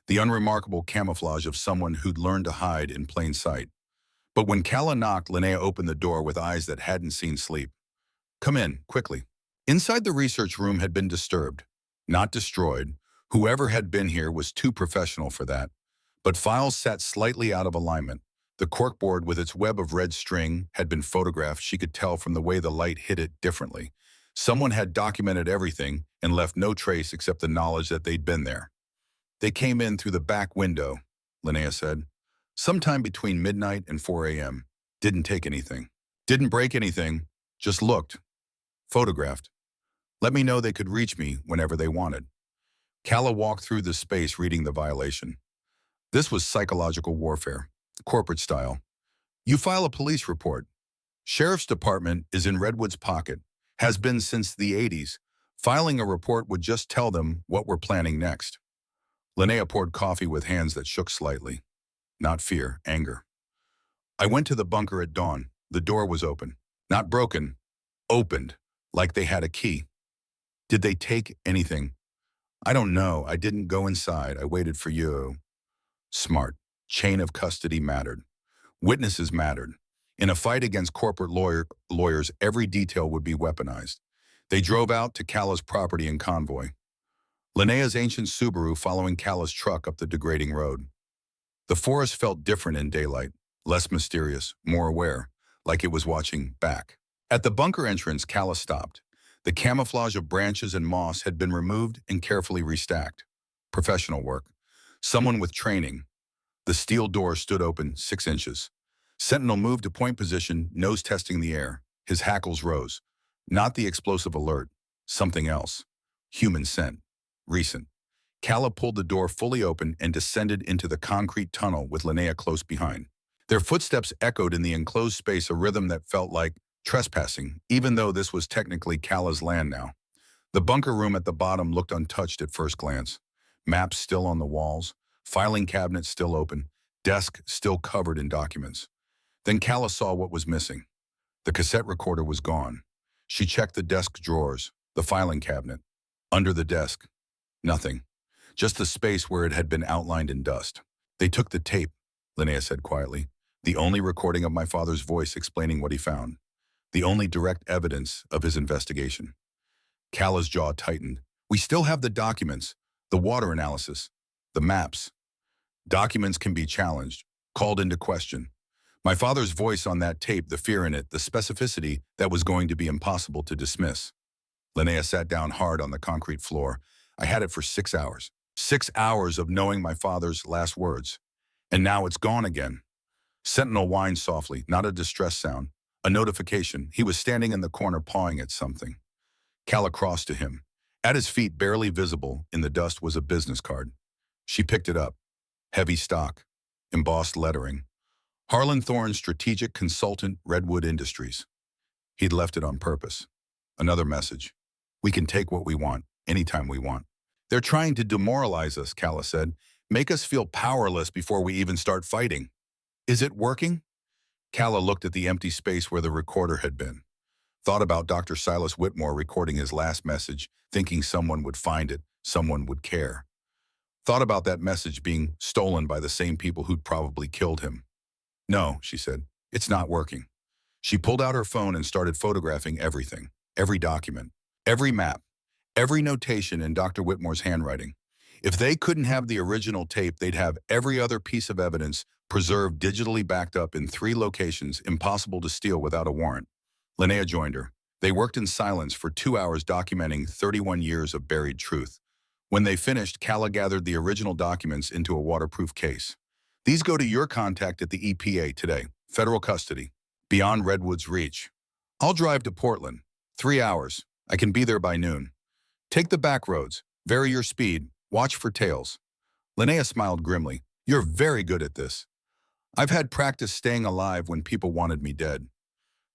the unremarkable camouflage of someone who'd learned to hide in plain sight. But when Calla knocked, Linnea opened the door with eyes that hadn't seen sleep. "Come in, quickly." Inside the research room had been disturbed, not destroyed. Whoever had been here was too professional for that. But files sat slightly out of alignment. The corkboard with its web of red string had been photographed. She could tell from the way the light hit it differently. Someone had documented everything and left no trace except the knowledge that they'd been there. "They came in through the back window," Linnea said. "Sometime between midnight and 4 a.m. Didn't take anything. Didn't break anything. Just looked. Photographed. Let me know they could reach me whenever they wanted." Calla walked through the space reading the violation. This was psychological warfare, corporate style. "You file a police report. Sheriff's Department is in Redwood's pocket. Has been since the 80s. Filing a report would just tell them what we're planning next." Linnea poured coffee with hands that shook slightly. Not fear, anger. "I went to the bunker at dawn. The door was open. Not broken. Opened. Like they had a key." "Did they take anything?" "I don't know. I didn't go inside. I waited for you." Smart. Chain of custody mattered. Witnesses mattered. In a fight against corporate lawyers, every detail would be weaponized. They drove out to Calla's property in convoy. Linnea's ancient Subaru following Calla's truck up the degrading road. The forest felt different in daylight, less mysterious, more aware, like it was watching back. At the bunker entrance, Calla stopped. The camouflage of branches and moss had been removed and carefully restacked. Professional work. Someone with training. The steel door stood open 6 inches. Sentinel moved to point position, nose testing the air. His hackles rose. Not the explosive alert. Something else. Human scent. Recent. Calla pulled the door fully open and descended into the concrete tunnel with Linnea close behind. Their footsteps echoed in the enclosed space, a rhythm that felt like trespassing, even though this was technically Calla's land now. The bunker room at the bottom looked untouched at first glance. Maps still on the walls, filing cabinets still open, desk still covered in documents. Then Calla saw what was missing. The cassette recorder was gone. She checked the desk drawers, the filing cabinet. Under the desk, nothing. Just the space where it had been outlined in dust. "They took the tape," Linnea said quietly. "The only recording of my father's voice explaining what he found. The only direct evidence of his investigation." Calla's jaw tightened. "We still have the documents, the water analysis, the maps. Documents can be challenged, called into question. My father's voice on that tape, the fear in it, the specificity that was going to be impossible to dismiss." Linnea sat down hard on the concrete floor. I had it for 6 hours. 6 hours of knowing my father's last words. And now it's gone again. Sentinel whined softly, not a distress sound. A notification. He was standing in the corner pawing at something. Calla crossed to him. At his feet, barely visible in the dust, was a business card. She picked it up. Heavy stock. Embossed lettering. Harlan Thorne, Strategic Consultant, Redwood Industries. He'd left it on purpose. Another message. We can take what we want, anytime we want. They're trying to demoralize us, Calla said. Make us feel powerless before we even start fighting. Is it working? Calla looked at the empty space where the recorder had been. Thought about Dr. Silas Whitmore recording his last message, thinking someone would find it, someone would care. Thought about that message being stolen by the same people who'd probably killed him. No, she said, it's not working. She pulled out her phone and started photographing everything, every document, every map, every notation in Dr. Whitmore's handwriting. If they couldn't have the original tape, they'd have every other piece of evidence preserved digitally backed up in 3 locations, impossible to steal without a warrant. Linnea joined her. They worked in silence for 2 hours documenting 31 years of buried truth. When they finished, Calla gathered the original documents into a waterproof case. These go to your contact at the EPA today, federal custody, beyond Redwood's reach. I'll drive to Portland. 3 hours. I can be there by noon. Take the back roads. Vary your speed. Watch for tails. Linnea smiled grimly. You're very good at this. I've had practice staying alive when people wanted me dead.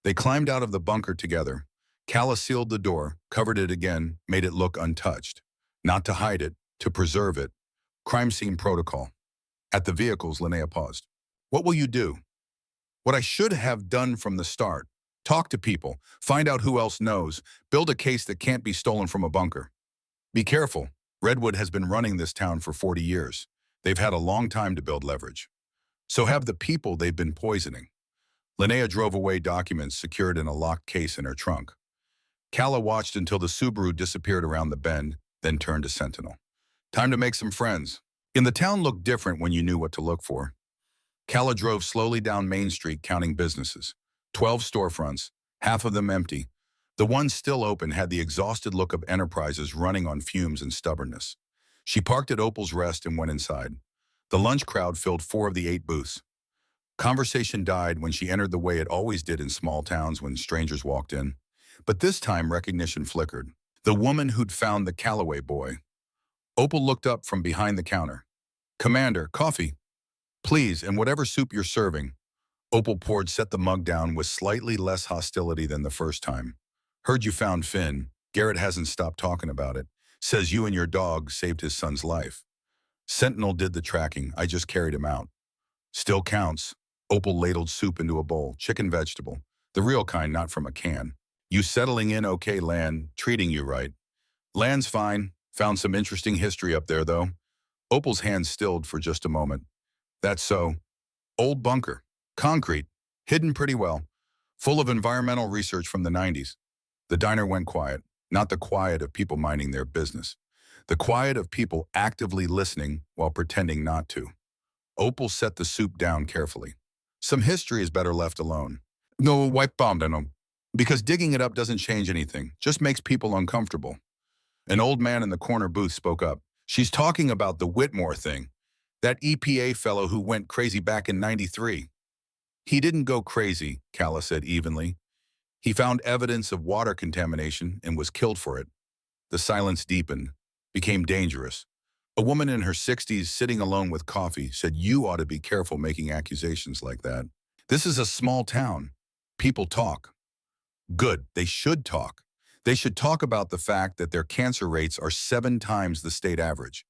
They climbed out of the bunker together. Calla sealed the door, covered it again, made it look untouched. Not to hide it, to preserve it. Crime scene protocol. At the vehicles, Linnea paused. What will you do? What I should have done from the start. Talk to people, find out who else knows, build a case that can't be stolen from a bunker. Be careful. Redwood has been running this town for 40 years. They've had a long time to build leverage. So have the people they've been poisoning. Linnea drove away, documents secured in a locked case in her trunk. Calla watched until the Subaru disappeared around the bend, then turned to Sentinel. Time to make some friends. In the town looked different when you knew what to look for. Calla drove slowly down Main Street, counting businesses. 12 storefronts, half of them empty. The ones still open had the exhausted look of enterprises running on fumes and stubbornness. She parked at Opal's Rest and went inside. The lunch crowd filled 4 of the 8 booths. Conversation died when she entered the way it always did in small towns when strangers walked in. But this time recognition flickered. The woman who'd found the Calloway boy. Opal looked up from behind the counter. Commander, coffee. Please, and whatever soup you're serving. Opal poured, set the mug down with slightly less hostility than the first time. Heard you found Finn. Garrett hasn't stopped talking about it. Says you and your dog saved his son's life. Sentinel did the tracking. I just carried him out. Still counts. Opal ladled soup into a bowl, chicken vegetable. The real kind, not from a can. You settling in okay, Lan? Treating you right. Lan's fine. Found some interesting history up there, though. Opal's hand stilled for just a moment. That's so. Old bunker. Concrete. Hidden pretty well. Full of environmental research from the 90s. The diner went quiet. Not the quiet of people minding their business. The quiet of people actively listening while pretending not to. Opal set the soup down carefully. Some history is better left alone. No, wipe bombed on them. Because digging it up doesn't change anything, just makes people uncomfortable. An old man in the corner booth spoke up. She's talking about the Whitmore thing. That EPA fellow who went crazy back in '93. He didn't go crazy, Calla said evenly. He found evidence of water contamination and was killed for it. The silence deepened, became dangerous. A woman in her 60s sitting alone with coffee said, you ought to be careful making accusations like that. This is a small town. People talk. Good, they should talk. They should talk about the fact that their cancer rates are 7 times the state average.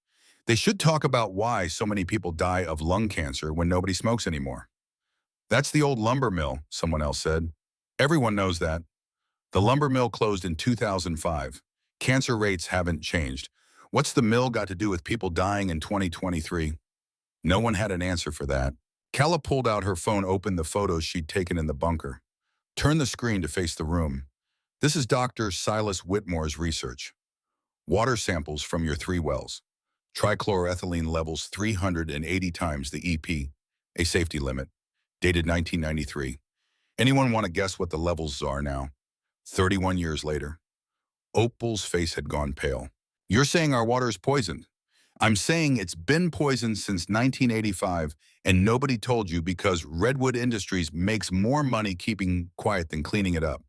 They should talk about why so many people die of lung cancer when nobody smokes anymore. That's the old lumber mill, someone else said. Everyone knows that. The lumber mill closed in 2005. Cancer rates haven't changed. What's the mill got to do with people dying in 2023? No one had an answer for that. Calla pulled out her phone, opened the photos she'd taken in the bunker. Turned the screen to face the room. This is Dr. Silas Whitmore's research. Water samples from your 3 wells. Trichloroethylene levels 380 times the EP, a safety limit. Dated 1993. Anyone want to guess what the levels are now? 31 years later. Opal's face had gone pale. You're saying our water is poisoned. I'm saying it's been poisoned since 1985 and nobody told you because Redwood Industries makes more money keeping quiet than cleaning it up.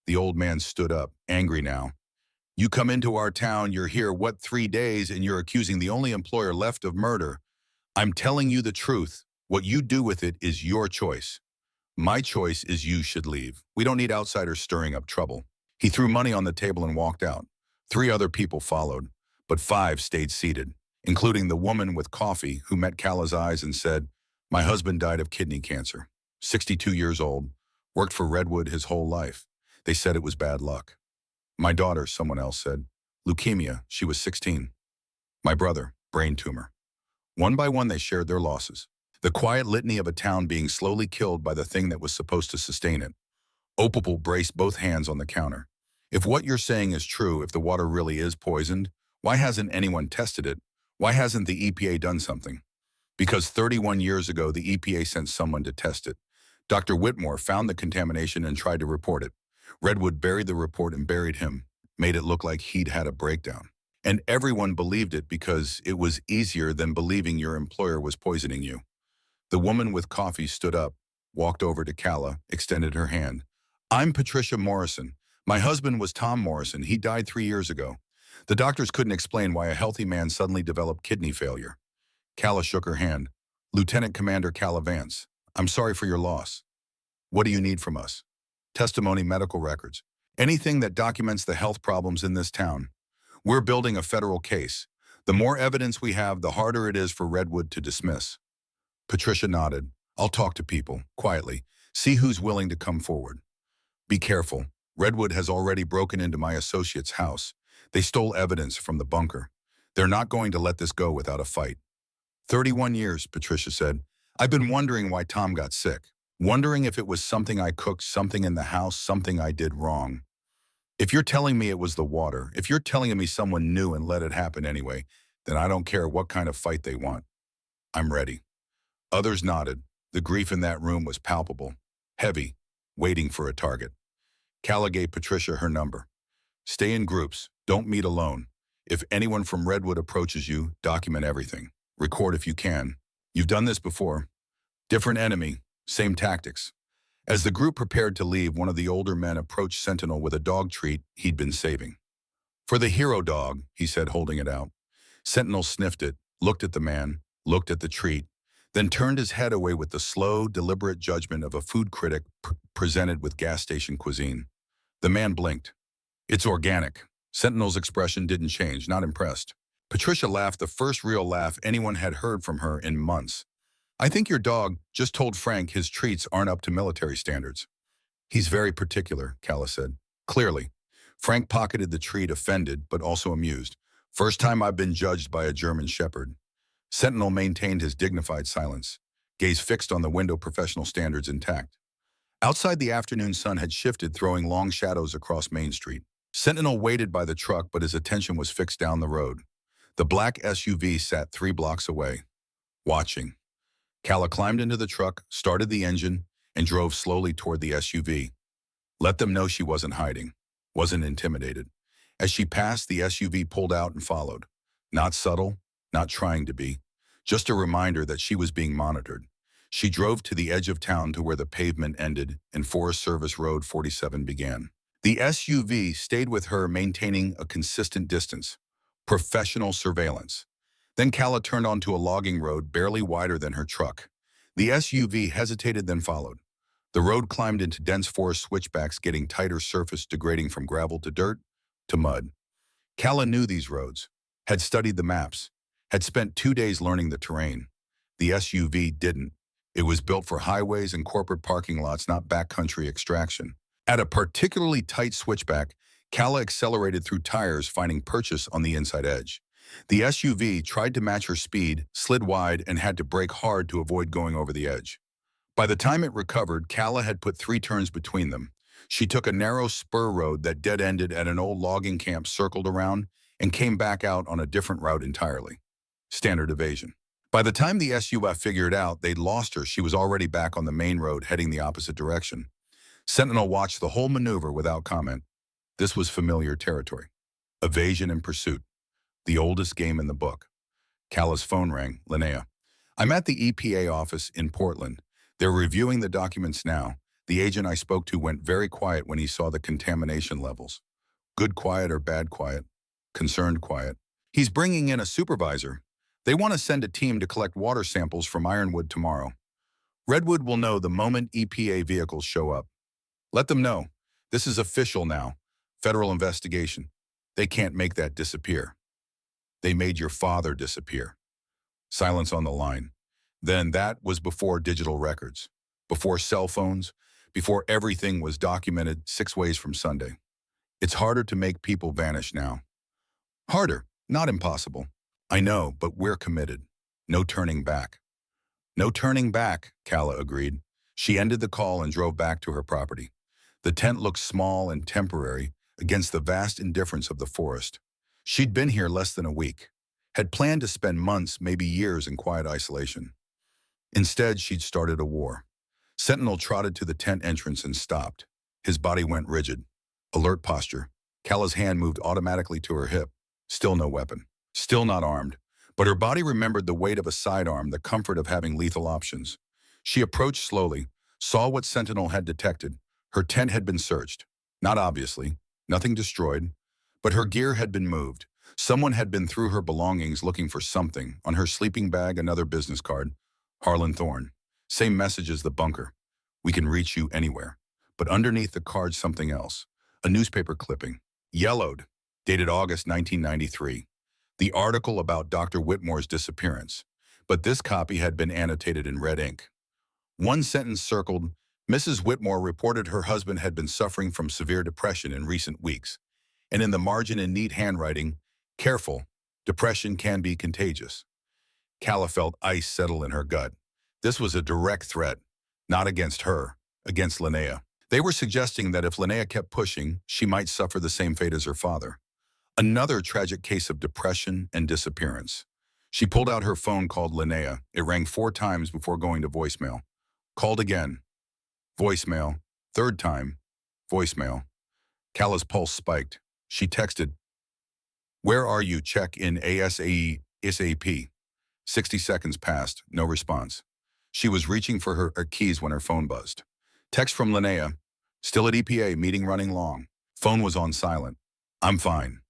The old man stood up, angry now. You come into our town, you're here, 3 days, and you're accusing the only employer left of murder. I'm telling you the truth. What you do with it is your choice. My choice is you should leave. We don't need outsiders stirring up trouble. He threw money on the table and walked out. 3 other people followed, but 5 stayed seated, including the woman with coffee who met Cala's eyes and said, my husband died of kidney cancer. 62 years old, worked for Redwood his whole life. They said it was bad luck. My daughter, someone else said, leukemia, she was 16. My brother, brain tumor. One by one they shared their losses. The quiet litany of a town being slowly killed by the thing that was supposed to sustain it. Opal braced both hands on the counter. If what you're saying is true, if the water really is poisoned, why hasn't anyone tested it? Why hasn't the EPA done something? Because 31 years ago, the EPA sent someone to test it. Dr. Whitmore found the contamination and tried to report it. Redwood buried the report and buried him, made it look like he'd had a breakdown. And everyone believed it because it was easier than believing your employer was poisoning you. The woman with coffee stood up, walked over to Cala, extended her hand. I'm Patricia Morrison. My husband was Tom Morrison. He died 3 years ago. The doctors couldn't explain why a healthy man suddenly developed kidney failure. Cala shook her hand. Lieutenant Commander Cala Vance, I'm sorry for your loss. What do you need from us? Testimony, medical records. Anything that documents the health problems in this town. We're building a federal case. The more evidence we have, the harder it is for Redwood to dismiss. Patricia nodded. I'll talk to people, quietly. See who's willing to come forward. Be careful. Redwood has already broken into my associate's house. They stole evidence from the bunker. They're not going to let this go without a fight. 31 years, Patricia said. I've been wondering why Tom got sick. Wondering if it was something I cooked, something in the house, something I did wrong. If you're telling me it was the water, if you're telling me someone knew and let it happen anyway, then I don't care what kind of fight they want. I'm ready. Others nodded. The grief in that room was palpable, heavy, waiting for a target. Cala gave Patricia her number. Stay in groups. Don't meet alone. If anyone from Redwood approaches you, document everything. Record if you can. You've done this before. Different enemy, same tactics. As the group prepared to leave, one of the older men approached Sentinel with a dog treat he'd been saving. For the hero dog, he said, holding it out. Sentinel sniffed it, looked at the man, looked at the treat, then turned his head away with the slow, deliberate judgment of a food critic presented with gas station cuisine. The man blinked. It's organic. Sentinel's expression didn't change, not impressed. Patricia laughed, the first real laugh anyone had heard from her in months. I think your dog just told Frank his treats aren't up to military standards. He's very particular, Cala said. Clearly. Frank pocketed the treat, offended, but also amused. First time I've been judged by a German shepherd. Sentinel maintained his dignified silence, gaze fixed on the window, professional standards intact. Outside, the afternoon sun had shifted, throwing long shadows across Main Street. Sentinel waited by the truck, but his attention was fixed down the road. The black SUV sat 3 blocks away, watching. Cala climbed into the truck, started the engine, and drove slowly toward the SUV. Let them know she wasn't hiding, wasn't intimidated. As she passed, the SUV pulled out and followed. Not subtle, not trying to be, just a reminder that she was being monitored. She drove to the edge of town to where the pavement ended and Forest Service Road 47 began. The SUV stayed with her, maintaining a consistent distance. Professional surveillance. Then Cala turned onto a logging road barely wider than her truck. The SUV hesitated, then followed. The road climbed into dense forest switchbacks, getting tighter surface, degrading from gravel to dirt to mud. Cala knew these roads, had studied the maps, had spent 2 days learning the terrain. The SUV didn't. It was built for highways and corporate parking lots, not backcountry extraction. At a particularly tight switchback, Cala accelerated through tires, finding purchase on the inside edge. The SUV tried to match her speed, slid wide, and had to brake hard to avoid going over the edge. By the time it recovered, Cala had put 3 turns between them. She took a narrow spur road that dead-ended at an old logging camp, circled around, and came back out on a different route entirely. Standard evasion. By the time the SUV figured out they'd lost her, she was already back on the main road, heading the opposite direction. Sentinel watched the whole maneuver without comment. This was familiar territory. Evasion and pursuit. The oldest game in the book. Cala's phone rang. Linnea. I'm at the EPA office in Portland. They're reviewing the documents now. The agent I spoke to went very quiet when he saw the contamination levels. Good quiet or bad quiet? Concerned quiet. He's bringing in a supervisor. They want to send a team to collect water samples from Ironwood tomorrow. Redwood will know the moment EPA vehicles show up. Let them know. This is official now. Federal investigation. They can't make that disappear. They made your father disappear. Silence on the line. Then that was before digital records, before cell phones, before everything was documented 6 ways from Sunday. It's harder to make people vanish now. Harder, not impossible. I know, but we're committed. No turning back. No turning back, Cala agreed. She ended the call and drove back to her property. The tent looked small and temporary against the vast indifference of the forest. She'd been here less than a week, had planned to spend months, maybe years in quiet isolation. Instead, she'd started a war. Sentinel trotted to the tent entrance and stopped. His body went rigid. Alert posture. Cala's hand moved automatically to her hip. Still no weapon. Still not armed. But her body remembered the weight of a sidearm, the comfort of having lethal options. She approached slowly, saw what Sentinel had detected. Her tent had been searched. Not obviously. Nothing destroyed. But her gear had been moved. Someone had been through her belongings looking for something. On her sleeping bag, another business card. Harlan Thorne. Same message as the bunker. We can reach you anywhere. But underneath the card, something else. A newspaper clipping. Yellowed. Dated August 1993. The article about Dr. Whitmore's disappearance. But this copy had been annotated in red ink. One sentence circled, Mrs. Whitmore reported her husband had been suffering from severe depression in recent weeks. And in the margin in neat handwriting, careful, depression can be contagious. Cala felt ice settle in her gut. This was a direct threat, not against her, against Linnea. They were suggesting that if Linnea kept pushing, she might suffer the same fate as her father. Another tragic case of depression and disappearance. She pulled out her phone, called Linnea. It rang 4 times before going to voicemail. Called again. Voicemail. 3rd time. Voicemail. Cala's pulse spiked. She texted, "Where are you? Check in ASAP." 60 seconds passed. No response. She was reaching for her keys when her phone buzzed. Text from Linnea. Still at EPA, meeting running long. Phone was on silent. I'm fine.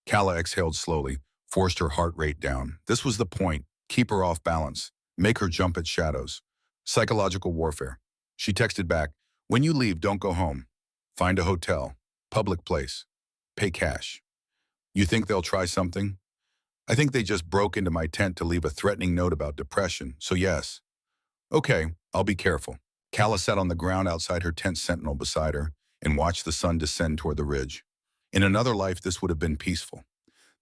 Cala exhaled slowly, forced her heart rate down. This was the point. Keep her off balance. Make her jump at shadows. Psychological warfare. She texted back, when you leave, don't go home. Find a hotel. Public place. Pay cash. You think they'll try something? I think they just broke into my tent to leave a threatening note about depression, so yes. Okay, I'll be careful. Cala sat on the ground outside her tent, Sentinel beside her, and watched the sun descend toward the ridge. In another life, this would have been peaceful.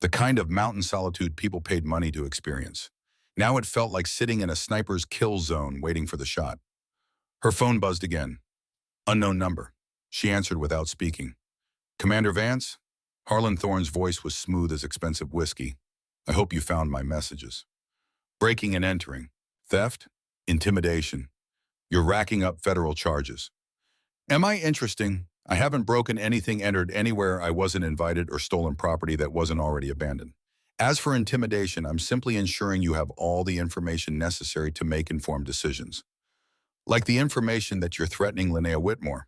The kind of mountain solitude people paid money to experience. Now it felt like sitting in a sniper's kill zone waiting for the shot. Her phone buzzed again. Unknown number. She answered without speaking. Commander Vance? Harlan Thorne's voice was smooth as expensive whiskey. I hope you found my messages. Breaking and entering. Theft? Intimidation. You're racking up federal charges. Am I interesting? I haven't broken anything, entered anywhere I wasn't invited, or stolen property that wasn't already abandoned. As for intimidation, I'm simply ensuring you have all the information necessary to make informed decisions. Like the information that you're threatening Linnea Whitmore.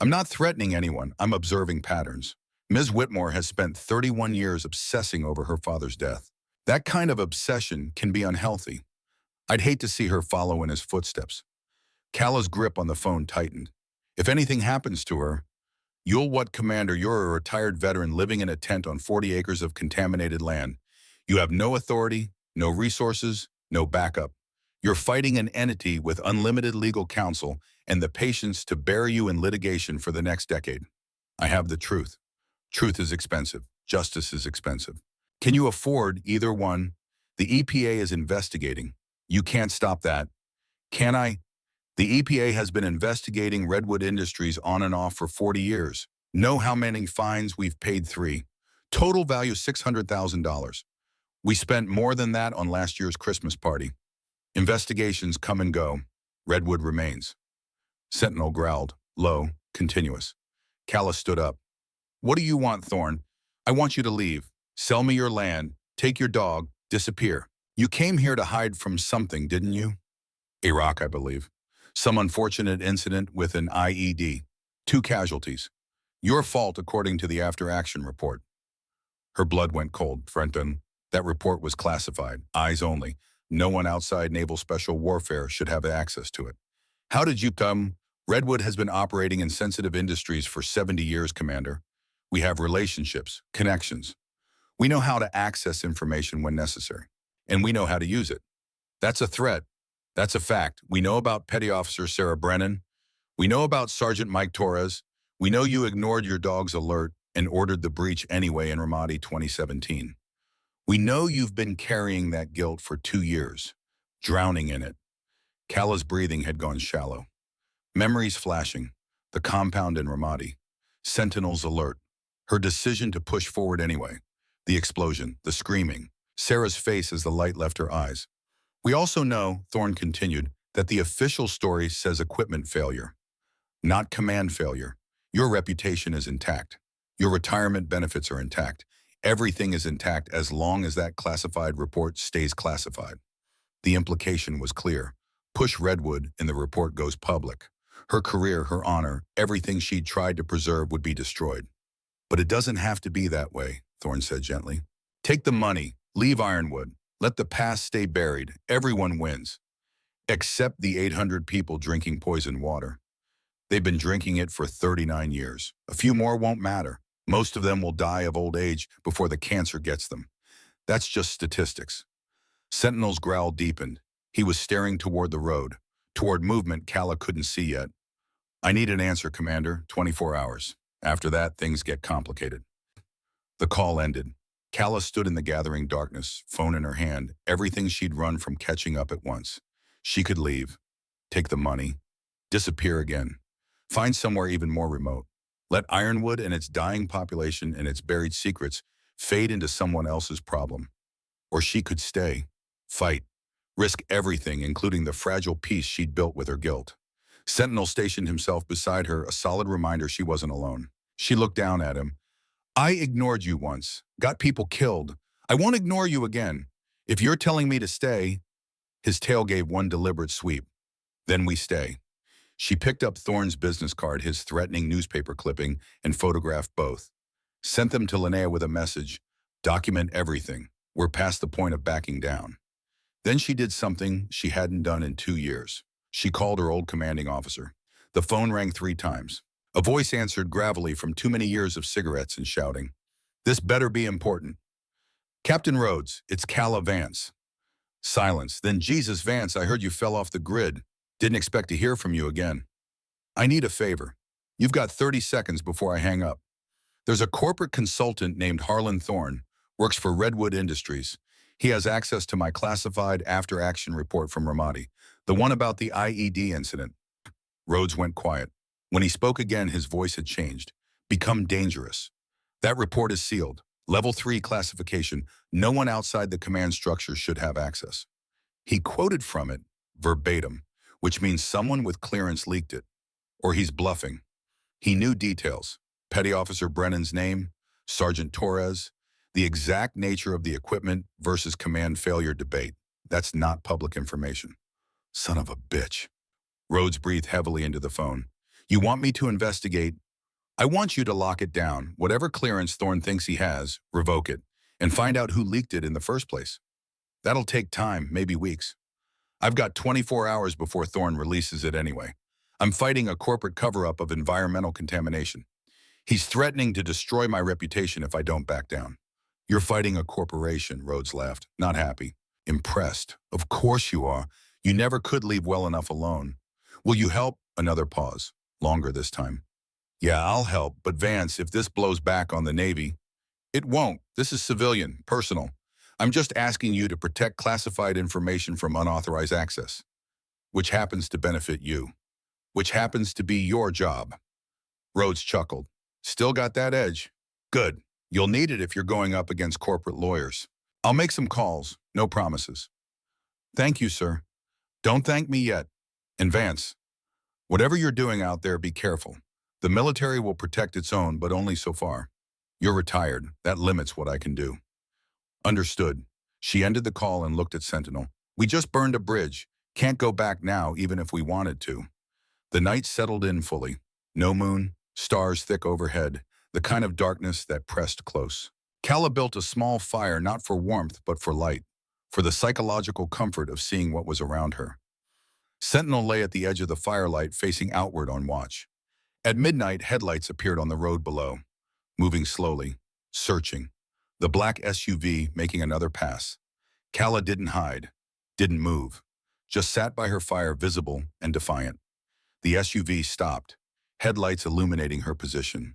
I'm not threatening anyone, I'm observing patterns. Ms. Whitmore has spent 31 years obsessing over her father's death. That kind of obsession can be unhealthy. I'd hate to see her follow in his footsteps. Cala's grip on the phone tightened. If anything happens to her, you'll what, Commander? You're a retired veteran living in a tent on 40 acres of contaminated land. You have no authority, no resources, no backup. You're fighting an entity with unlimited legal counsel and the patience to bury you in litigation for the next decade. I have the truth. Truth is expensive. Justice is expensive. Can you afford either one? The EPA is investigating. You can't stop that. Can I? The EPA has been investigating Redwood Industries on and off for 40 years. Know how many fines we've paid? 3. Total value $600,000. We spent more than that on last year's Christmas party. Investigations come and go. Redwood remains. Sentinel growled, low, continuous. Cala stood up. What do you want, Thorne? I want you to leave. Sell me your land, take your dog, disappear. You came here to hide from something, didn't you? Iraq, I believe. Some unfortunate incident with an IED. 2 casualties. Your fault, according to the after-action report. Her blood went cold, Frenton. That report was classified, eyes only. No one outside Naval Special Warfare should have access to it. How did you come? Redwood has been operating in sensitive industries for 70 years, Commander. We have relationships, connections. We know how to access information when necessary. And we know how to use it. That's a threat. That's a fact. We know about Petty Officer Sarah Brennan. We know about Sergeant Mike Torres. We know you ignored your dog's alert and ordered the breach anyway in Ramadi 2017. We know you've been carrying that guilt for 2 years, drowning in it. Kala's breathing had gone shallow. Memories flashing, the compound in Ramadi, Sentinels alert, her decision to push forward anyway, the explosion, the screaming, Sarah's face as the light left her eyes. We also know, Thorne continued, that the official story says equipment failure, not command failure. Your reputation is intact. Your retirement benefits are intact. Everything is intact as long as that classified report stays classified. The implication was clear. Push Redwood and the report goes public. Her career, her honor, everything she'd tried to preserve would be destroyed. But it doesn't have to be that way, Thorne said gently. Take the money, leave Ironwood, let the past stay buried. Everyone wins. Except the 800 people drinking poison water. They've been drinking it for 39 years. A few more won't matter. Most of them will die of old age before the cancer gets them. That's just statistics. Sentinel's growl deepened. He was staring toward the road, toward movement Kala couldn't see yet. I need an answer, Commander, 24 hours. After that, things get complicated. The call ended. Kala stood in the gathering darkness, phone in her hand, everything she'd run from catching up at once. She could leave, take the money, disappear again, find somewhere even more remote. Let Ironwood and its dying population and its buried secrets fade into someone else's problem. Or she could stay, fight, risk everything, including the fragile peace she'd built with her guilt. Sentinel stationed himself beside her, a solid reminder she wasn't alone. She looked down at him. I ignored you once, got people killed. I won't ignore you again. If you're telling me to stay, his tail gave one deliberate sweep. Then we stay. She picked up Thorne's business card, his threatening newspaper clipping, and photographed both. Sent them to Linnea with a message. Document everything. We're past the point of backing down. Then she did something she hadn't done in 2 years. She called her old commanding officer. The phone rang 3 times. A voice answered gravelly from too many years of cigarettes and shouting. This better be important. Captain Rhodes, it's Kala Vance. Silence. Then, Jesus, Vance, I heard you fell off the grid. Didn't expect to hear from you again. I need a favor. You've got 30 seconds before I hang up. There's a corporate consultant named Harlan Thorne, works for Redwood Industries. He has access to my classified after-action report from Ramadi, the one about the IED incident. Rhodes went quiet. When he spoke again, his voice had changed. Become dangerous. That report is sealed. Level 3 classification. No one outside the command structure should have access. He quoted from it, verbatim, which means someone with clearance leaked it. Or he's bluffing. He knew details. Petty Officer Brennan's name, Sergeant Torres, the exact nature of the equipment versus command failure debate. That's not public information. Son of a bitch. Rhodes breathed heavily into the phone. You want me to investigate? I want you to lock it down. Whatever clearance Thorne thinks he has, revoke it, and find out who leaked it in the first place. That'll take time, maybe weeks. I've got 24 hours before Thorne releases it anyway. I'm fighting a corporate cover-up of environmental contamination. He's threatening to destroy my reputation if I don't back down. You're fighting a corporation, Rhodes laughed, not happy. Impressed. Of course you are. You never could leave well enough alone. Will you help? Another pause. Longer this time. Yeah, I'll help, but Vance, if this blows back on the Navy, it won't. This is civilian, personal. I'm just asking you to protect classified information from unauthorized access, which happens to benefit you, which happens to be your job. Rhodes chuckled. Still got that edge? Good. You'll need it if you're going up against corporate lawyers. I'll make some calls, no promises. Thank you, sir. Don't thank me yet. And Vance, whatever you're doing out there, be careful. The military will protect its own, but only so far. You're retired. That limits what I can do. Understood. She ended the call and looked at Sentinel. We just burned a bridge. Can't go back now even if we wanted to. The night settled in fully. No moon, stars thick overhead, the kind of darkness that pressed close. Calla built a small fire not for warmth but for light, for the psychological comfort of seeing what was around her. Sentinel lay at the edge of the firelight facing outward on watch. At midnight, headlights appeared on the road below, moving slowly, searching. The black SUV making another pass. Calla didn't hide, didn't move, just sat by her fire visible and defiant. The SUV stopped, headlights illuminating her position.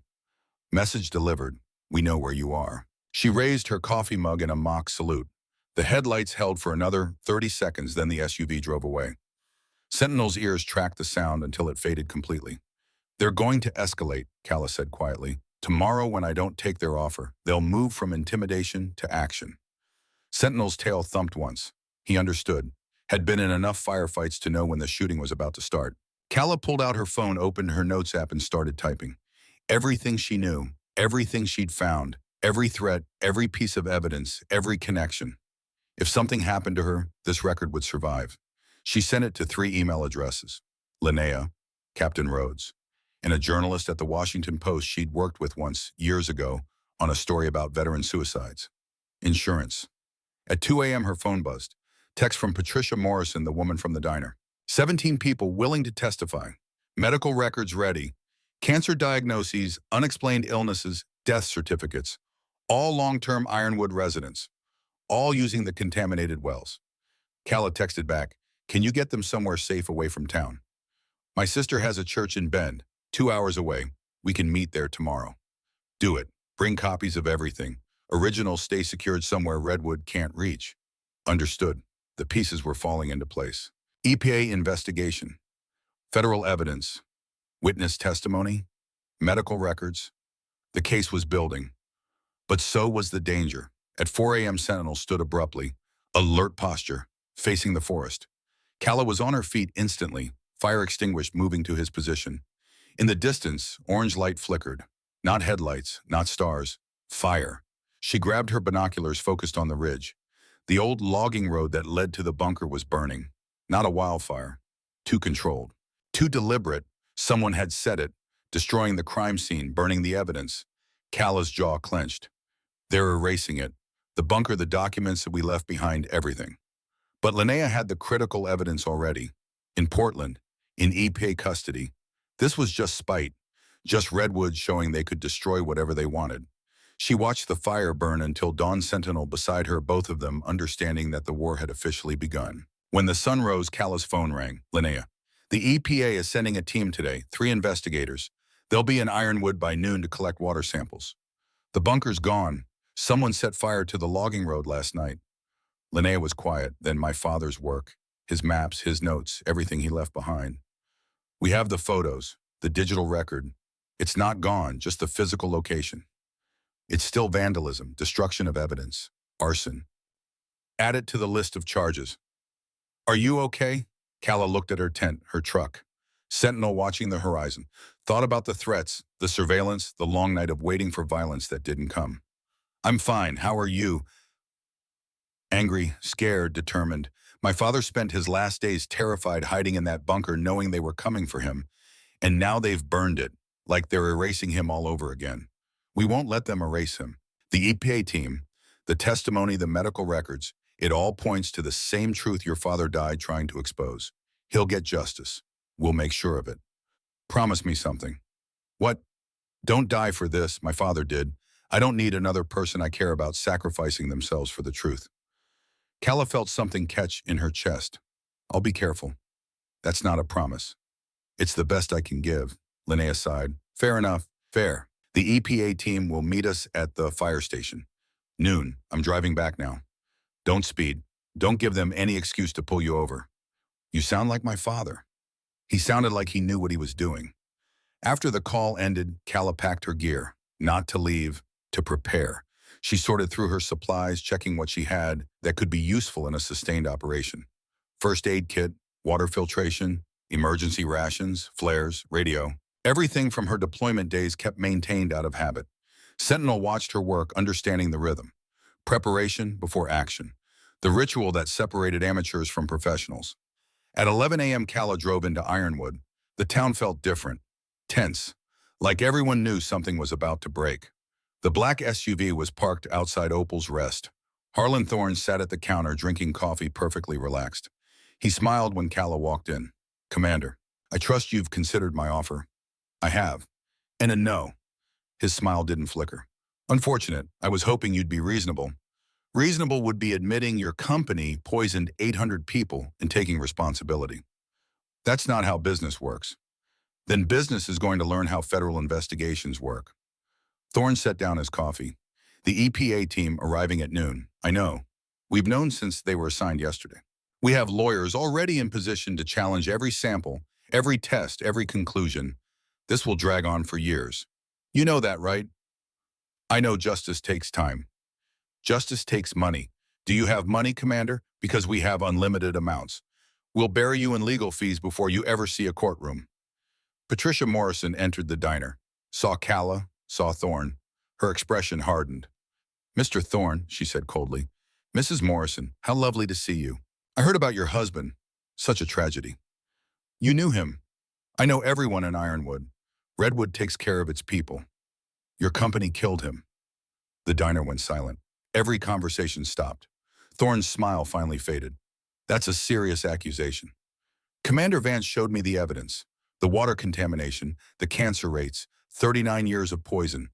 Message delivered, we know where you are. She raised her coffee mug in a mock salute. The headlights held for another 30 seconds, then the SUV drove away. Sentinel's ears tracked the sound until it faded completely. They're going to escalate, Calla said quietly. Tomorrow, when I don't take their offer, they'll move from intimidation to action. Sentinel's tail thumped once. He understood, had been in enough firefights to know when the shooting was about to start. Calla pulled out her phone, opened her notes app, and started typing. Everything she knew, everything she'd found, every threat, every piece of evidence, every connection. If something happened to her, this record would survive. She sent it to 3 email addresses: Linnea, Captain Rhodes, and a journalist at the Washington Post she'd worked with once, years ago, on a story about veteran suicides. Insurance. At 2 a.m. her phone buzzed. Text from Patricia Morrison, the woman from the diner. 17 people willing to testify. Medical records ready. Cancer diagnoses, unexplained illnesses, death certificates. All long-term Ironwood residents. All using the contaminated wells. Calla texted back, can you get them somewhere safe away from town? My sister has a church in Bend, 2 hours away. We can meet there tomorrow. Do it. Bring copies of everything. Originals stay secured somewhere Redwood can't reach. Understood. The pieces were falling into place. EPA investigation. Federal evidence. Witness testimony. Medical records. The case was building. But so was the danger. At 4 a.m. Sentinel stood abruptly, alert posture, facing the forest. Calla was on her feet instantly, fire extinguished, moving to his position. In the distance, orange light flickered. Not headlights, not stars. Fire. She grabbed her binoculars, focused on the ridge. The old logging road that led to the bunker was burning. Not a wildfire. Too controlled. Too deliberate. Someone had set it, destroying the crime scene, burning the evidence. Calla's jaw clenched. They're erasing it. The bunker, the documents that we left behind, everything. But Linnea had the critical evidence already. In Portland, in EPA custody. This was just spite. Just Redwood showing they could destroy whatever they wanted. She watched the fire burn until dawn, Sentinel beside her, both of them understanding that the war had officially begun. When the sun rose, Calla's phone rang. Linnea, the EPA is sending a team today, 3 investigators. They'll be in Ironwood by noon to collect water samples. The bunker's gone. Someone set fire to the logging road last night. Linnea was quiet. Then my father's work, his maps, his notes, everything he left behind. We have the photos, the digital record. It's not gone, just the physical location. It's still vandalism, destruction of evidence, arson. Add it to the list of charges. Are you okay? Calla looked at her tent, her truck. Sentinel watching the horizon. Thought about the threats, the surveillance, the long night of waiting for violence that didn't come. I'm fine. How are you? Angry, scared, determined. My father spent his last days terrified, hiding in that bunker, knowing they were coming for him. And now they've burned it, like they're erasing him all over again. We won't let them erase him. The EPA team, the testimony, the medical records, it all points to the same truth your father died trying to expose. He'll get justice. We'll make sure of it. Promise me something. What? Don't die for this. My father did. I don't need another person I care about sacrificing themselves for the truth. Calla felt something catch in her chest. I'll be careful. That's not a promise. It's the best I can give. Linnea sighed. Fair enough. Fair. The EPA team will meet us at the fire station. Noon. I'm driving back now. Don't speed. Don't give them any excuse to pull you over. You sound like my father. He sounded like he knew what he was doing. After the call ended, Calla packed her gear. Not to leave, to prepare. She sorted through her supplies, checking what she had that could be useful in a sustained operation. First aid kit, water filtration, emergency rations, flares, radio. Everything from her deployment days kept maintained out of habit. Sentinel watched her work, understanding the rhythm. Preparation before action. The ritual that separated amateurs from professionals. At 11 a.m., Calla drove into Ironwood. The town felt different, tense, like everyone knew something was about to break. The black SUV was parked outside Opal's Rest. Harlan Thorne sat at the counter drinking coffee, perfectly relaxed. He smiled when Calla walked in. "Commander, I trust you've considered my offer." "I have." "And a no." His smile didn't flicker. "Unfortunate. I was hoping you'd be reasonable." "Reasonable would be admitting your company poisoned 800 people and taking responsibility." "That's not how business works." "Then business is going to learn how federal investigations work." Thorne set down his coffee. "The EPA team arriving at noon. I know. We've known since they were assigned yesterday. We have lawyers already in position to challenge every sample, every test, every conclusion. This will drag on for years. You know that, right?" "I know justice takes time. Justice takes money. Do you have money, Commander? Because we have unlimited amounts. We'll bury you in legal fees before you ever see a courtroom." Patricia Morrison entered the diner, saw Calla, saw Thorne. Her expression hardened. "Mr. Thorne," she said coldly. "Mrs. Morrison, how lovely to see you. I heard about your husband. Such a tragedy." "You knew him." "I know everyone in Ironwood. Redwood takes care of its people." "Your company killed him." The diner went silent. Every conversation stopped. Thorne's smile finally faded. "That's a serious accusation." "Commander Vance showed me the evidence. The water contamination, the cancer rates, 39 years of poison.